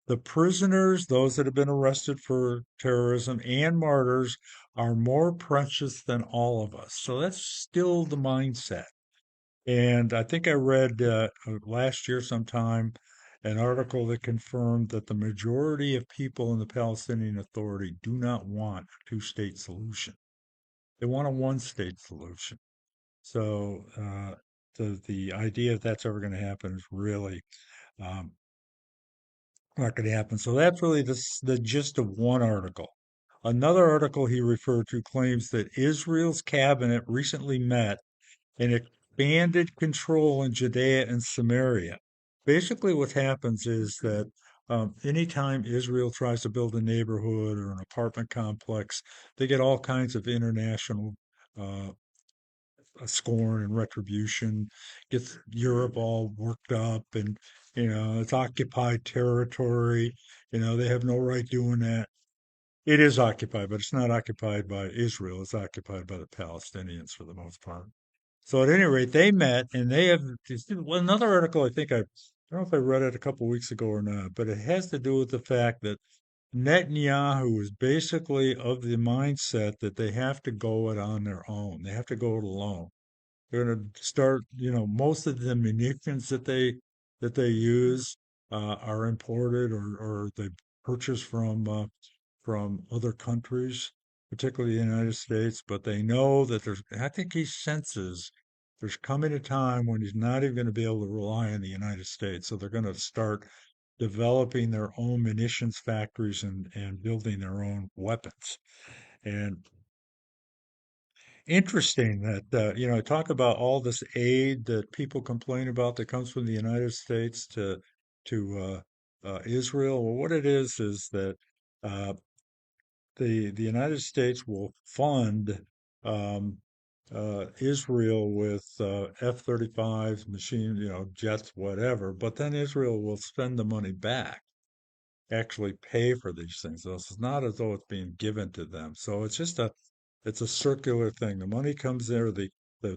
the prisoners, those that have been arrested for terrorism, and martyrs are more precious than all of us. So that's still the mindset. And I think I read last year sometime an article that confirmed that the majority of people in the Palestinian Authority do not want a two-state solution. They want a one-state solution. So the idea that that's ever going to happen is really um, not going to happen. So that's really the gist of one article. Another article he referred to claims that Israel's cabinet recently met and expanded control in Judea and Samaria. Basically, what happens is that anytime Israel tries to build a neighborhood or an apartment complex, they get all kinds of international uh, scorn and retribution, gets Europe all worked up, and it's occupied territory. They have no right doing that. It is occupied, but it's not occupied by Israel. It's occupied by the Palestinians for the most part. So at any rate, they met, and they have another article. I don't know if I read it a couple weeks ago or not, but it has to do with the fact that Netanyahu is basically of the mindset that they have to go it on their own. They have to go it alone. They're going to start, most of the munitions that they that they use are imported or they purchase from other countries, particularly the United States. But they know that I think he senses there's coming a time when he's not even going to be able to rely on the United States. So they're going to start developing their own munitions factories and building their own weapons. And interesting that talk about all this aid that people complain about that comes from the United States to Israel. Well, what it is that uh, the United States will fund um, Israel with F-35s, machine, jets, whatever, but then Israel will spend the money back, actually pay for these things. So it's not as though it's being given to them. So it's a circular thing. The money comes there, the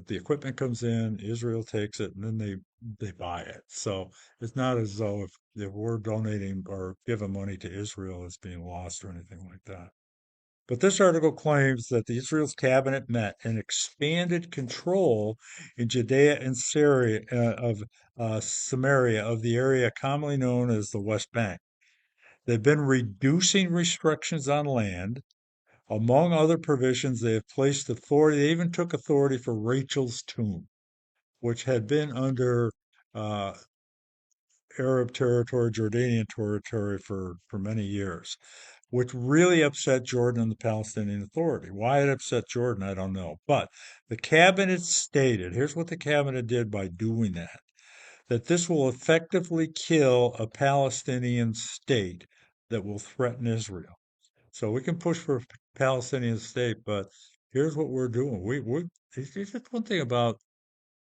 equipment comes in, Israel takes it, and then they buy it. So it's not as though if we're donating or giving money to Israel, it's being lost or anything like that. But this article claims that the Israel's cabinet met and expanded control in Judea and Syria of Samaria of the area commonly known as the West Bank. They've been reducing restrictions on land. Among other provisions, they have placed authority. They even took authority for Rachel's tomb, which had been under uh, Arab territory, Jordanian territory for many years, which really upset Jordan and the Palestinian Authority. Why it upset Jordan, I don't know. But the cabinet stated, here's what the cabinet did by doing that this will effectively kill a Palestinian state that will threaten Israel. So we can push for a Palestinian state, but here's what we're doing. It's just one thing about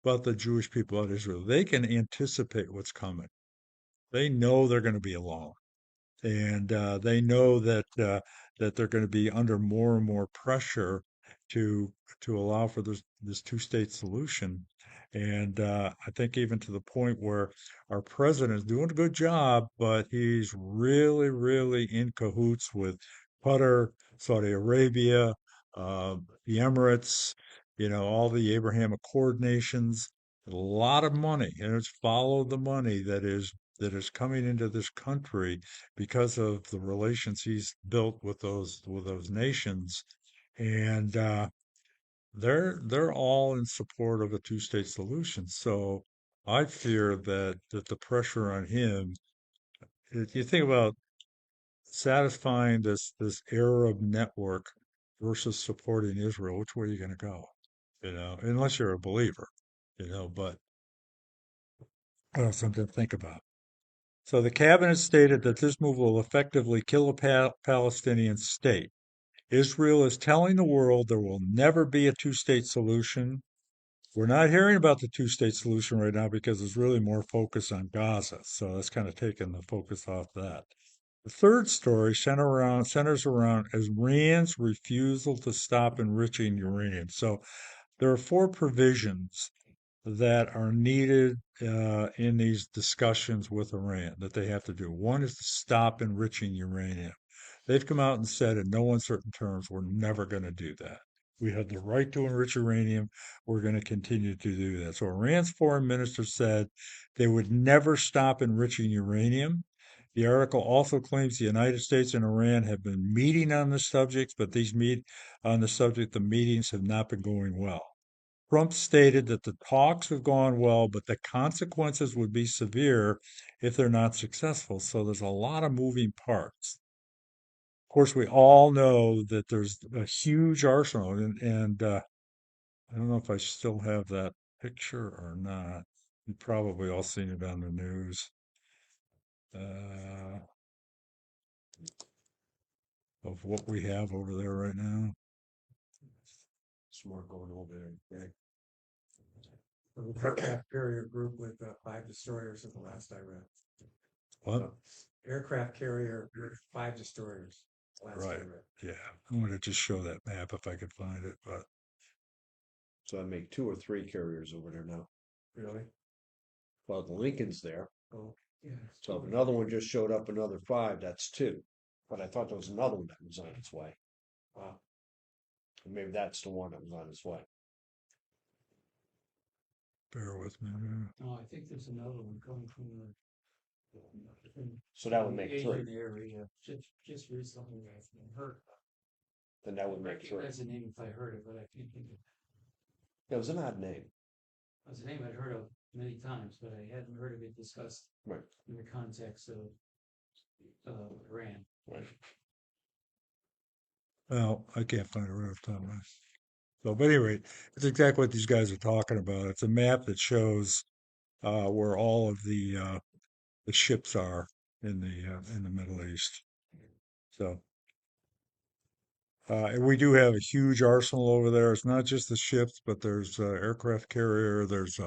the Jewish people of Israel. They can anticipate what's coming. They know they're going to be alone, and they know that they're going to be under more and more pressure to to allow for this two-state solution. And I think even to the point where our president is doing a good job, but he's really, really in cahoots with Qatar, Saudi Arabia, the Emirates, all the Abraham Accord nations. A lot of money, and it's followed the money that is coming into this country because of the relations he's built with those nations, and they're all in support of a two-state solution. So I fear that the pressure on him. If you think about satisfying this Arab network versus supporting Israel, which way are you going to go? Unless you're a believer, but something to think about. So the cabinet stated that this move will effectively kill a Palestinian state. Israel is telling the world there will never be a two-state solution. We're not hearing about the two-state solution right now because there's really more focus on Gaza. So that's kind of taken the focus off that. The third story centers around Iran's refusal to stop enriching uranium. So there are four provisions that are needed in these discussions with Iran that they have to do. One is to stop enriching uranium. They've come out and said in no uncertain terms, we're never going to do that. We have the right to enrich uranium. We're going to continue to do that. So Iran's foreign minister said they would never stop enriching uranium. The article also claims the United States and Iran have been meeting on the subject, but the meetings have not been going well. Trump stated that the talks have gone well, but the consequences would be severe if they're not successful. So there's a lot of moving parts. Of course, we all know that there's a huge arsenal, and I don't know if I still have that picture or not. You've probably all seen it on the news uh, of what we have over there right now. It's more going over there. The aircraft carrier group with 5 destroyers at the last I read. What? Aircraft carrier with 5 destroyers. Last I Right. read. Yeah. I'm going to just show that map if I could find it, but So I make 2 or 3 carriers over there now. Really? Well, the Lincoln's there. Oh, yeah. So if another one just showed up, another 5, that's 2. But I thought there was another one that was on its way. Wow. Maybe that's the one that was on its way. Bear with me. Oh, I think there's another one coming from So that would the make Asian three. area, just recently I've heard. Then that I would make three. recognize the name if I heard it, but I can't think of it. It was an odd name. It was a name I'd heard of many times, but I hadn't heard of it discussed Right. in the context of Iran. Right. Well, I can't find it right off the top of my. So, but anyway, it's exactly what these guys are talking about. It's a map that shows where all of the ships are in the Middle East. So, and we do have a huge arsenal over there. It's not just the ships, but there's aircraft carrier, there's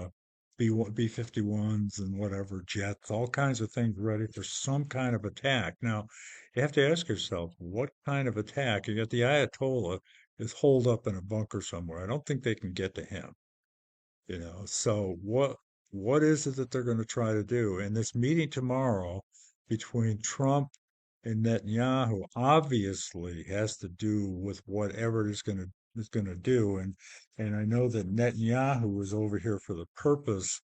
B-51s and whatever jets, all kinds of things ready for some kind of attack. Now, you have to ask yourself, what kind of attack? You got the Ayatollah is holed up in a bunker somewhere. I don't think they can get to him. So what is it that they're going to try to do? And this meeting tomorrow between Trump and Netanyahu obviously has to do with whatever it is going to do. And I know that Netanyahu is over here for the purpose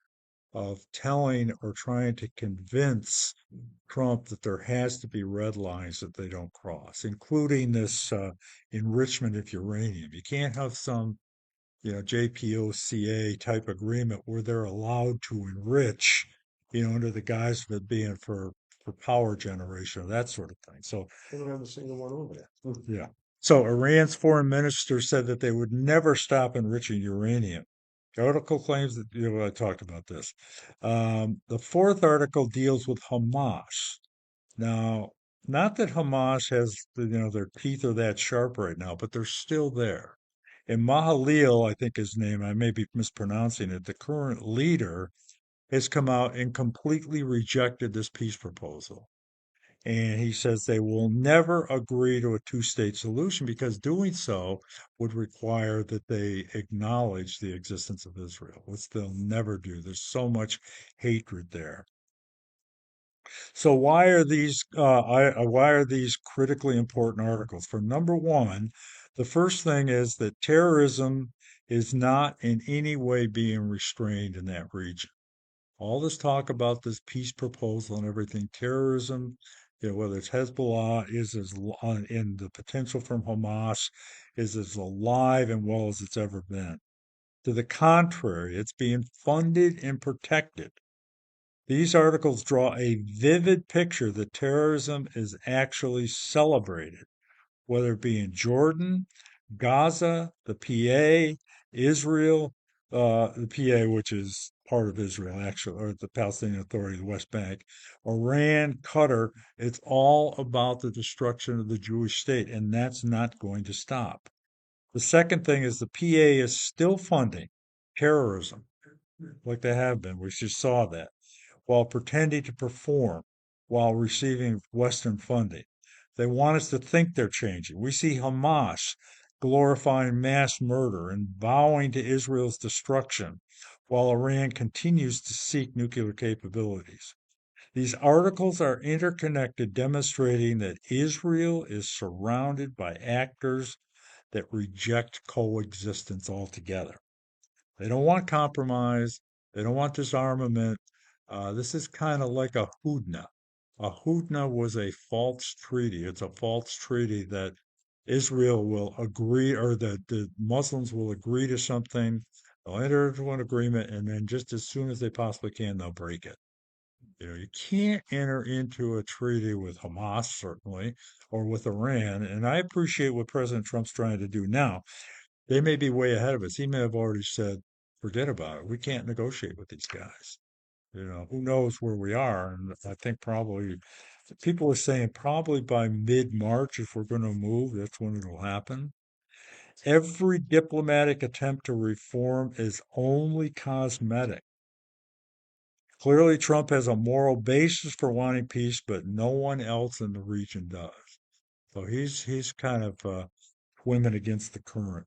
of telling or trying to convince Trump that there has to be red lines that they don't cross, including this enrichment of uranium. You can't have some JPOCA type agreement where they're allowed to enrich, under the guise of it being for power generation, that sort of thing. So, They don't have a single one over there. yeah. So Iran's foreign minister said that they would never stop enriching uranium. The article claims that, I talked about this. The fourth article deals with Hamas. Now, not that Hamas has, their teeth are that sharp right now, but they're still there. And Mahalil, I think his name, I may be mispronouncing it, the current leader has come out and completely rejected this peace proposal. And he says they will never agree to a two-state solution because doing so would require that they acknowledge the existence of Israel, which they'll never do. There's so much hatred there. So why are these critically important articles? For number one, the first thing is that terrorism is not in any way being restrained in that region. All this talk about this peace proposal and everything, terrorism, whether it's Hezbollah, in the potential from Hamas is as alive and well as it's ever been. To the contrary, it's being funded and protected. These articles draw a vivid picture that terrorism is actually celebrated, whether it be in Jordan, Gaza, the PA, Israel, the PA, which is part of Israel, actually, or the Palestinian Authority, the West Bank, Iran, Qatar. It's all about the destruction of the Jewish state, and that's not going to stop. The second thing is the PA is still funding terrorism, like they have been. We just saw that while pretending to perform while receiving Western funding. They want us to think they're changing. We see Hamas glorifying mass murder and vowing to Israel's destruction while Iran continues to seek nuclear capabilities. These articles are interconnected, demonstrating that Israel is surrounded by actors that reject coexistence altogether. They don't want compromise. They don't want disarmament. This is kind of like a hudna. A hudna was a false treaty. It's a false treaty that Israel will agree, or that the Muslims will agree to something. They'll enter into an agreement, and then just as soon as they possibly can, they'll break it. You can't enter into a treaty with Hamas, certainly, or with Iran. And I appreciate what President Trump's trying to do now. They may be way ahead of us. He may have already said, forget about it. We can't negotiate with these guys. Who knows where we are? And I think probably people are saying probably by mid-March, if we're going to move, that's when it'll happen. Every diplomatic attempt to reform is only cosmetic. Clearly, Trump has a moral basis for wanting peace, but no one else in the region does. So he's kind of swimming against the current.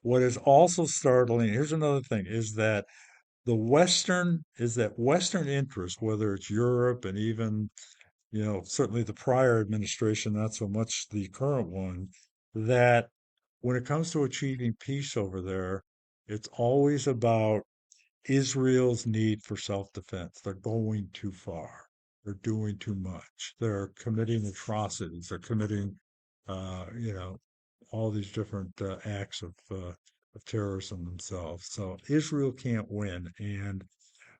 What is also startling, here's another thing, is that Western interest, whether it's Europe and even, certainly the prior administration, not so much the current one, that when it comes to achieving peace over there, it's always about Israel's need for self-defense. They're going too far. They're doing too much. They're committing atrocities. They're committing, you know, all these different acts of terrorism themselves. So Israel can't win. And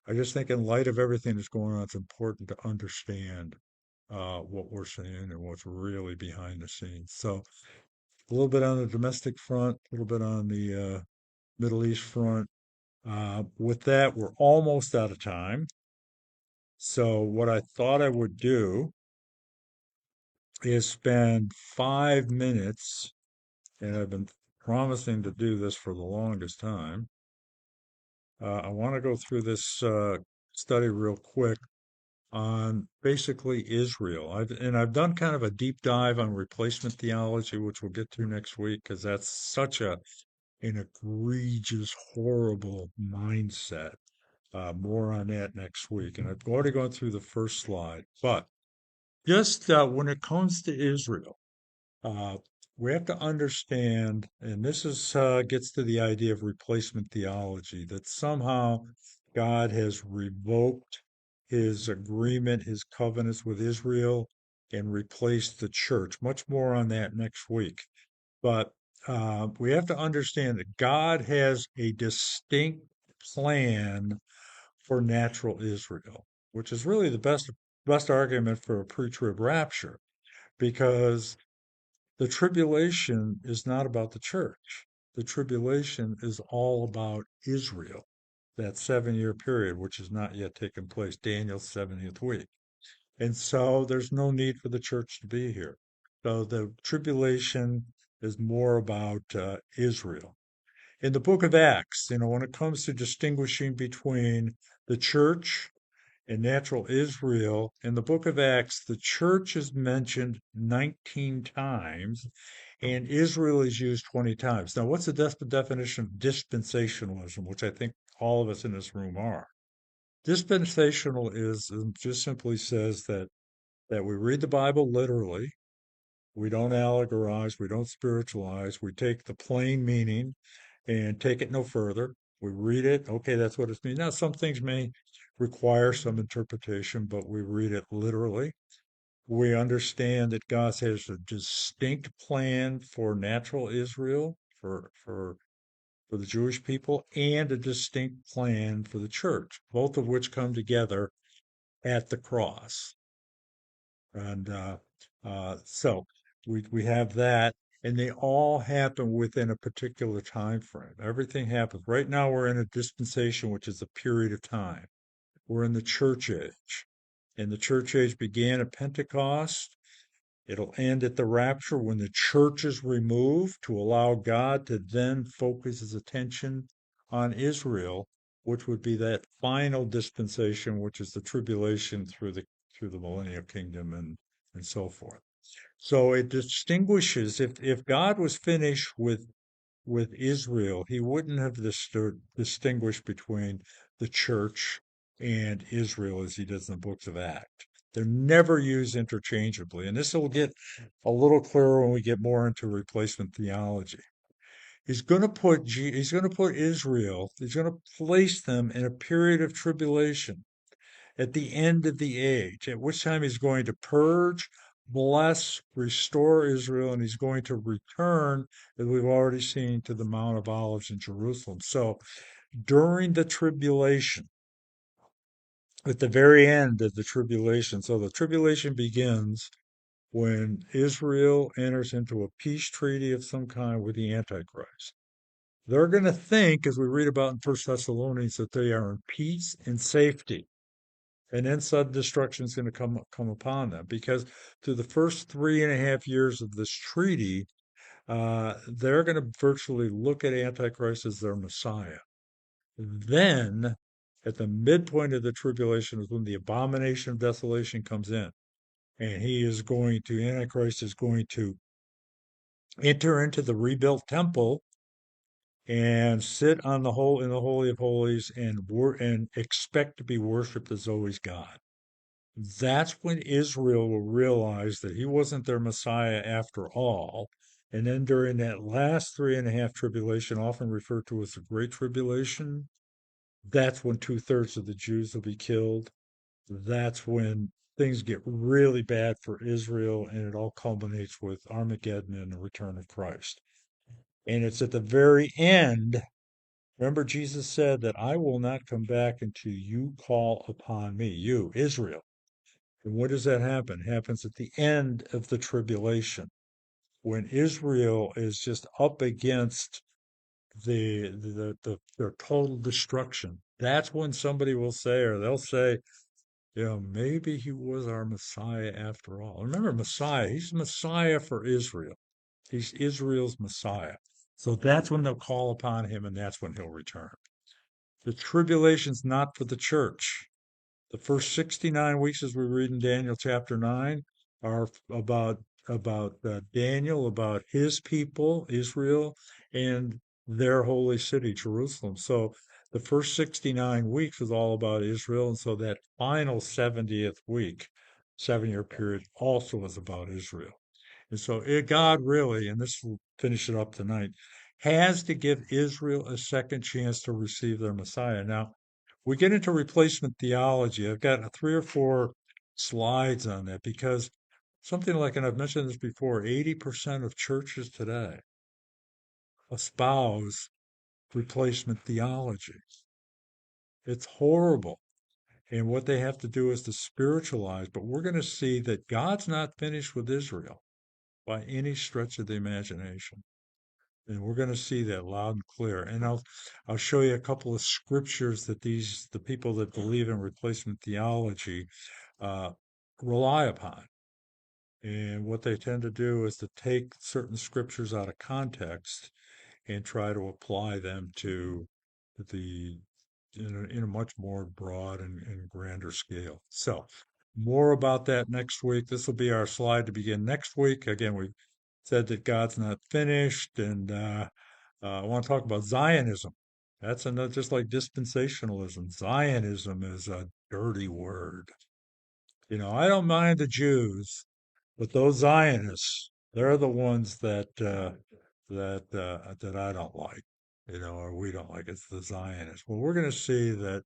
I just think, in light of everything that's going on, it's important to understand what we're seeing and what's really behind the scenes. So a little bit on the domestic front, a little bit on the Middle East front. With that, we're almost out of time. So what I thought I would do is spend 5 minutes, and I've been promising to do this for the longest time. I want to go through this study real quick on basically Israel. I've done kind of a deep dive on replacement theology, which we'll get to next week, because that's such an egregious, horrible mindset. More on that next week. And I've already gone through the first slide. But just when it comes to Israel, uh, we have to understand, and this is gets to the idea of replacement theology, that somehow God has revoked his agreement, his covenants with Israel, and replaced the church. Much more on that next week. But we have to understand that God has a distinct plan for natural Israel, which is really the best argument for a pre-trib rapture, because the tribulation is not about the church. The tribulation is all about Israel, that 7 year period, which has not yet taken place, Daniel's 70th week. And so there's no need for the church to be here. So the tribulation is more about Israel. In the book of Acts, when it comes to distinguishing between the church and natural Israel, in the book of Acts, the church is mentioned 19 times and Israel is used 20 times. Now, what's the definition of dispensationalism, which I think all of us in this room are? Dispensationalism just simply says that we read the Bible literally. We don't allegorize, we don't spiritualize, we take the plain meaning and take it no further. We read it, okay, that's what it means. Now, some things may require some interpretation, but we read it literally. We understand that God has a distinct plan for natural Israel, for the Jewish people, and a distinct plan for the church, both of which come together at the cross. And so we have that, and they all happen within a particular time frame. Everything happens. Right now, we're in a dispensation, which is a period of time. We're in the church age, and the church age began at Pentecost. It'll end at the rapture when the church is removed to allow God to then focus his attention on Israel, which would be that final dispensation, which is the tribulation through the millennial kingdom and so forth. So it distinguishes, if God was finished with Israel, he wouldn't have distinguished between the church and Israel as he does in the books of Acts. They're never used interchangeably. And this will get a little clearer when we get more into replacement theology. He's going to put Israel, he's going to place them in a period of tribulation at the end of the age, at which time he's going to purge, bless, restore Israel, and he's going to return, as we've already seen, to the Mount of Olives in Jerusalem. So during the tribulation, at the very end of the tribulation, so the tribulation begins when Israel enters into a peace treaty of some kind with the Antichrist. They're going to think, as we read about in First Thessalonians, that they are in peace and safety. And then sudden destruction is going to come upon them, because through the first 3.5 years of this treaty, they're going to virtually look at Antichrist as their Messiah. Then, at the midpoint of the tribulation, is when the abomination of desolation comes in, and Antichrist is going to enter into the rebuilt temple and sit in the Holy of Holies and expect to be worshipped as always God. That's when Israel will realize that he wasn't their Messiah after all. And then during that last 3.5 tribulation, often referred to as the Great Tribulation, That's when 2/3 of the Jews will be killed. That's when things get really bad for Israel, and it all culminates with Armageddon and the return of Christ. And it's at the very end. Remember, Jesus said that I will not come back until you call upon me, you, Israel. And when does that happen? It happens at the end of the tribulation, when Israel is just up against their total destruction. That's when somebody will say, or they'll say, maybe he was our Messiah after all. Remember, Messiah, he's Messiah for Israel. He's Israel's Messiah. So that's when they'll call upon him, and that's when he'll return. The tribulation's not for the church. The first 69 weeks, as we read in Daniel chapter 9, are about Daniel, about his people, Israel, and their holy city, Jerusalem. So the first 69 weeks is all about Israel, and so that final 70th week, 7-year period, also is about Israel. And so God really, and this will finish it up tonight, has to give Israel a second chance to receive their Messiah. Now, we get into replacement theology. I've got 3 or 4 slides on that because something like, and I've mentioned this before, 80% of churches today espouse replacement theology. It's horrible. And what they have to do is to spiritualize. But we're going to see that God's not finished with Israel by any stretch of the imagination. And we're going to see that loud and clear. And I'll show you a couple of scriptures that the people that believe in replacement theology uh, rely upon. And what they tend to do is to take certain scriptures out of context and try to apply them to the in a much more broad and grander scale. So more about that next week. This will be our slide to begin next week. Again, we said that God's not finished, and I want to talk about Zionism. That's another, just like dispensationalism. Zionism is a dirty word. I don't mind the Jews, but those Zionists, they're the ones that I don't like, or we don't like. It's the Zionists. Well, we're going to see that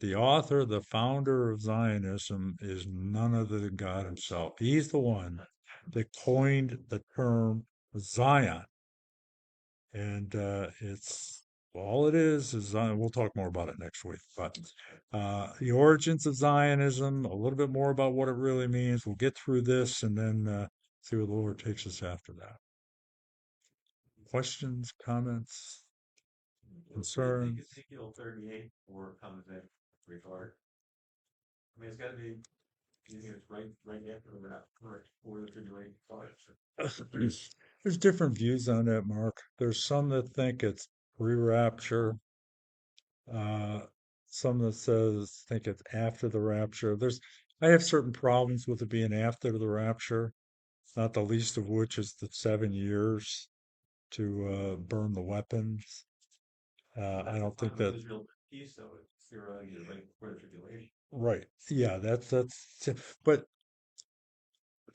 the author, the founder of Zionism, is none other than God Himself. He's the one that coined the term Zion, and it's all it is Zion. We'll talk more about it next week. But the origins of Zionism, a little bit more about what it really means. We'll get through this and then see where the Lord takes us after that. Questions, comments, concerns? Ezekiel 38 or comes in regard. I mean, it's got to be. You think it's right after the rapture, or the tribulation starts? There's different views on that, Mark. There's some that think it's pre-rapture. Uh, some that think it's after the rapture. I have certain problems with it being after the rapture, not the least of which is the 7 years to burn the weapons. I don't think that. Israel peace, so it's theoretically right before the tribulation. Right. Yeah, that's. But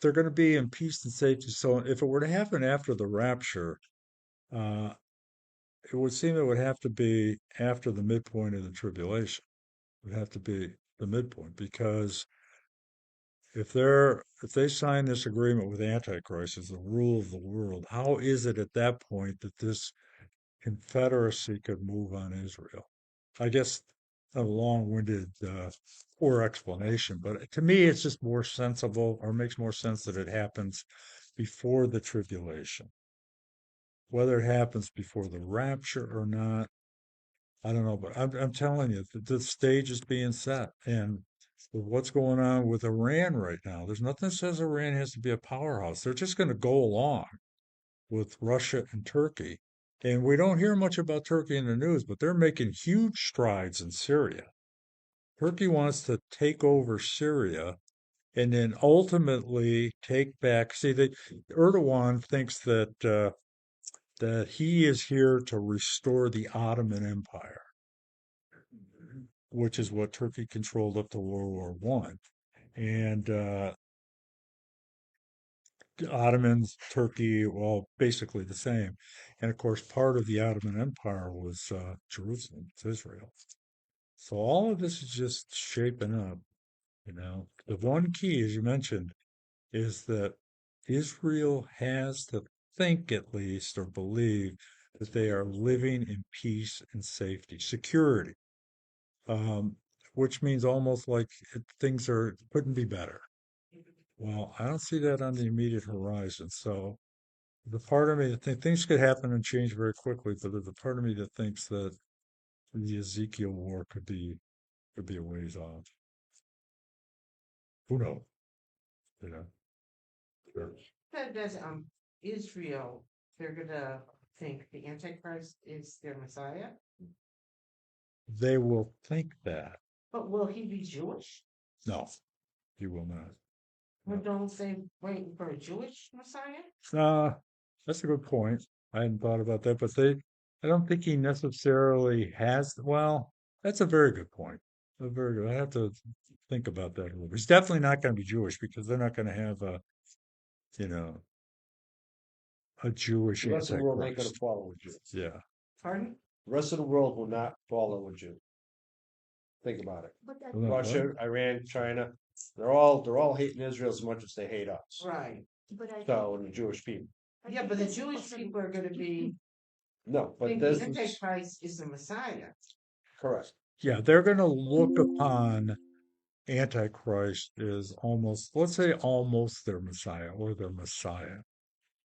they're going to be in peace and safety. So if it were to happen after the rapture, uh, it would seem it would have to be after the midpoint of the tribulation. It would have to be the midpoint because if they sign this agreement with Antichrist as the rule of the world, how is it at that point that this confederacy could move on Israel? I guess a long-winded, poor explanation, but to me, it's just more sensible or makes more sense that it happens before the tribulation. Whether it happens before the rapture or not, I don't know, but I'm telling you, the stage is being set. And with what's going on with Iran right now, there's nothing that says Iran has to be a powerhouse. They're just going to go along with Russia and Turkey. And we don't hear much about Turkey in the news, but they're making huge strides in Syria. Turkey wants to take over Syria and then ultimately take back. See, Erdogan thinks that he is here to restore the Ottoman Empire, which is what Turkey controlled up to World War One, and Ottomans, Turkey, well, basically the same. And of course, part of the Ottoman Empire was Jerusalem, it's Israel. So all of this is just shaping up, you know. The one key, as you mentioned, is that Israel has to think at least or believe that they are living in peace and safety, security, um, which means almost like things are couldn't be better. Well, I don't see that on the immediate horizon. So the part of me that things could happen and change very quickly, but there's a part of me that thinks that the Ezekiel war could be a ways off. Who knows? You know, sure. That does Israel, they're gonna think the Antichrist is their Messiah, They will think that. but will he be Jewish? No, he will not. Or don't they waiting for a Jewish Messiah? That's a good point. I hadn't thought about that, but I don't think he necessarily has. Well, that's a very good point. A very good. I have to think about that a little bit. He's definitely not going to be Jewish because they're not going to have you know, a Jewish The rest of the world ain't gonna antichrist. follow a Jew. Yeah. Pardon? The rest of the world will not follow a Jew. Think about it. But that, Well, no, Russia, Iran, China, they're all hating Israel as much as they hate us. right, So, and the Jewish people. yeah, but the Jewish people are gonna be, No, but think this the is Antichrist is the Messiah. correct. Yeah, they're going to look upon Antichrist as almost, let's say, almost their Messiah or their Messiah,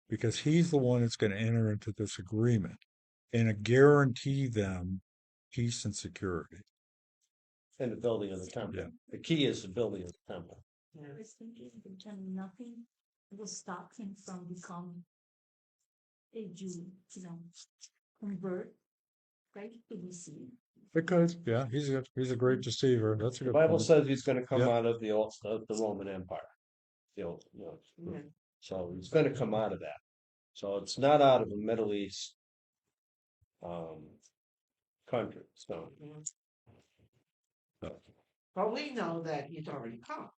because he's the one that's going to enter into this agreement and guarantee them peace and security. And the building of the temple. Yeah. The key is the building of the temple. I was thinking that nothing will stop him from becoming a Jew, convert, right, to be seen. Because, yeah, he's a great deceiver. That's a The good Bible point. says he's gonna come Yeah. out of the Roman Empire. The old, Yeah. so he's gonna come out of that. So it's not out of a Middle East country, so. But we know that he's already come.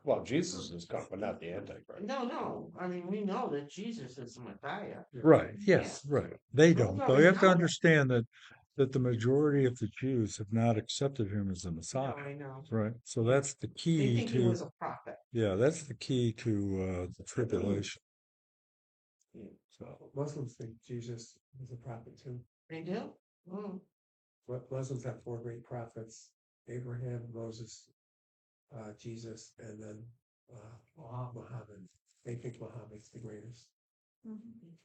Well, Jesus is coming, but not the Antichrist. No, I mean, we know that Jesus is the Messiah. Right. Yes. Right. They don't. No, Though we you have to know that. understand that the majority of the Jews have not accepted him as the No, Messiah. I know. Right. So that's the They key think he to was a prophet. yeah, that's the key to the tribulation. So Muslims think Jesus was a prophet too. They do? Mm. Muslims have four great prophets: Abraham, Moses, Jesus, and then Muhammad. They think Muhammad's the greatest.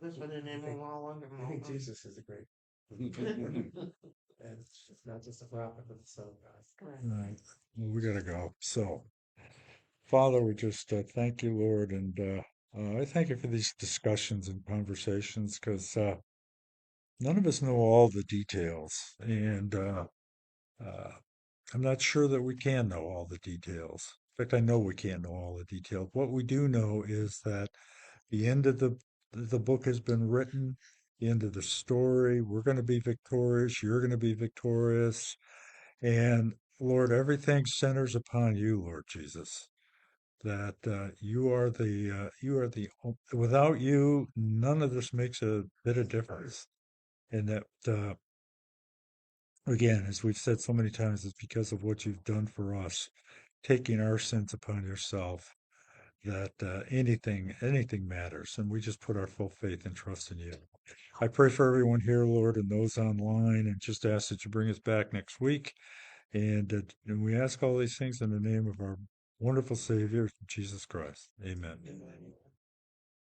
That's what the name of all under I think Jesus is the great, and it's not just a prophet, but the Son of God. right. Well, we gotta go. So, Father, we just thank you, Lord, and I thank you for these discussions and conversations because none of us know all the details, and uh, I'm not sure that we can know all the details. In fact, I know we can't know all the details. What we do know is that the end of the book has been written, the end of the story. We're going to be victorious. You're going to be victorious, and Lord, everything centers upon you, Lord Jesus. That without you, none of this makes a bit of difference, and that again, as we've said so many times, it's because of what you've done for us, taking our sins upon yourself, that anything matters. And we just put our full faith and trust in you. I pray for everyone here, Lord, and those online, and just ask that you bring us back next week. And we ask all these things in the name of our wonderful Savior, Jesus Christ. Amen.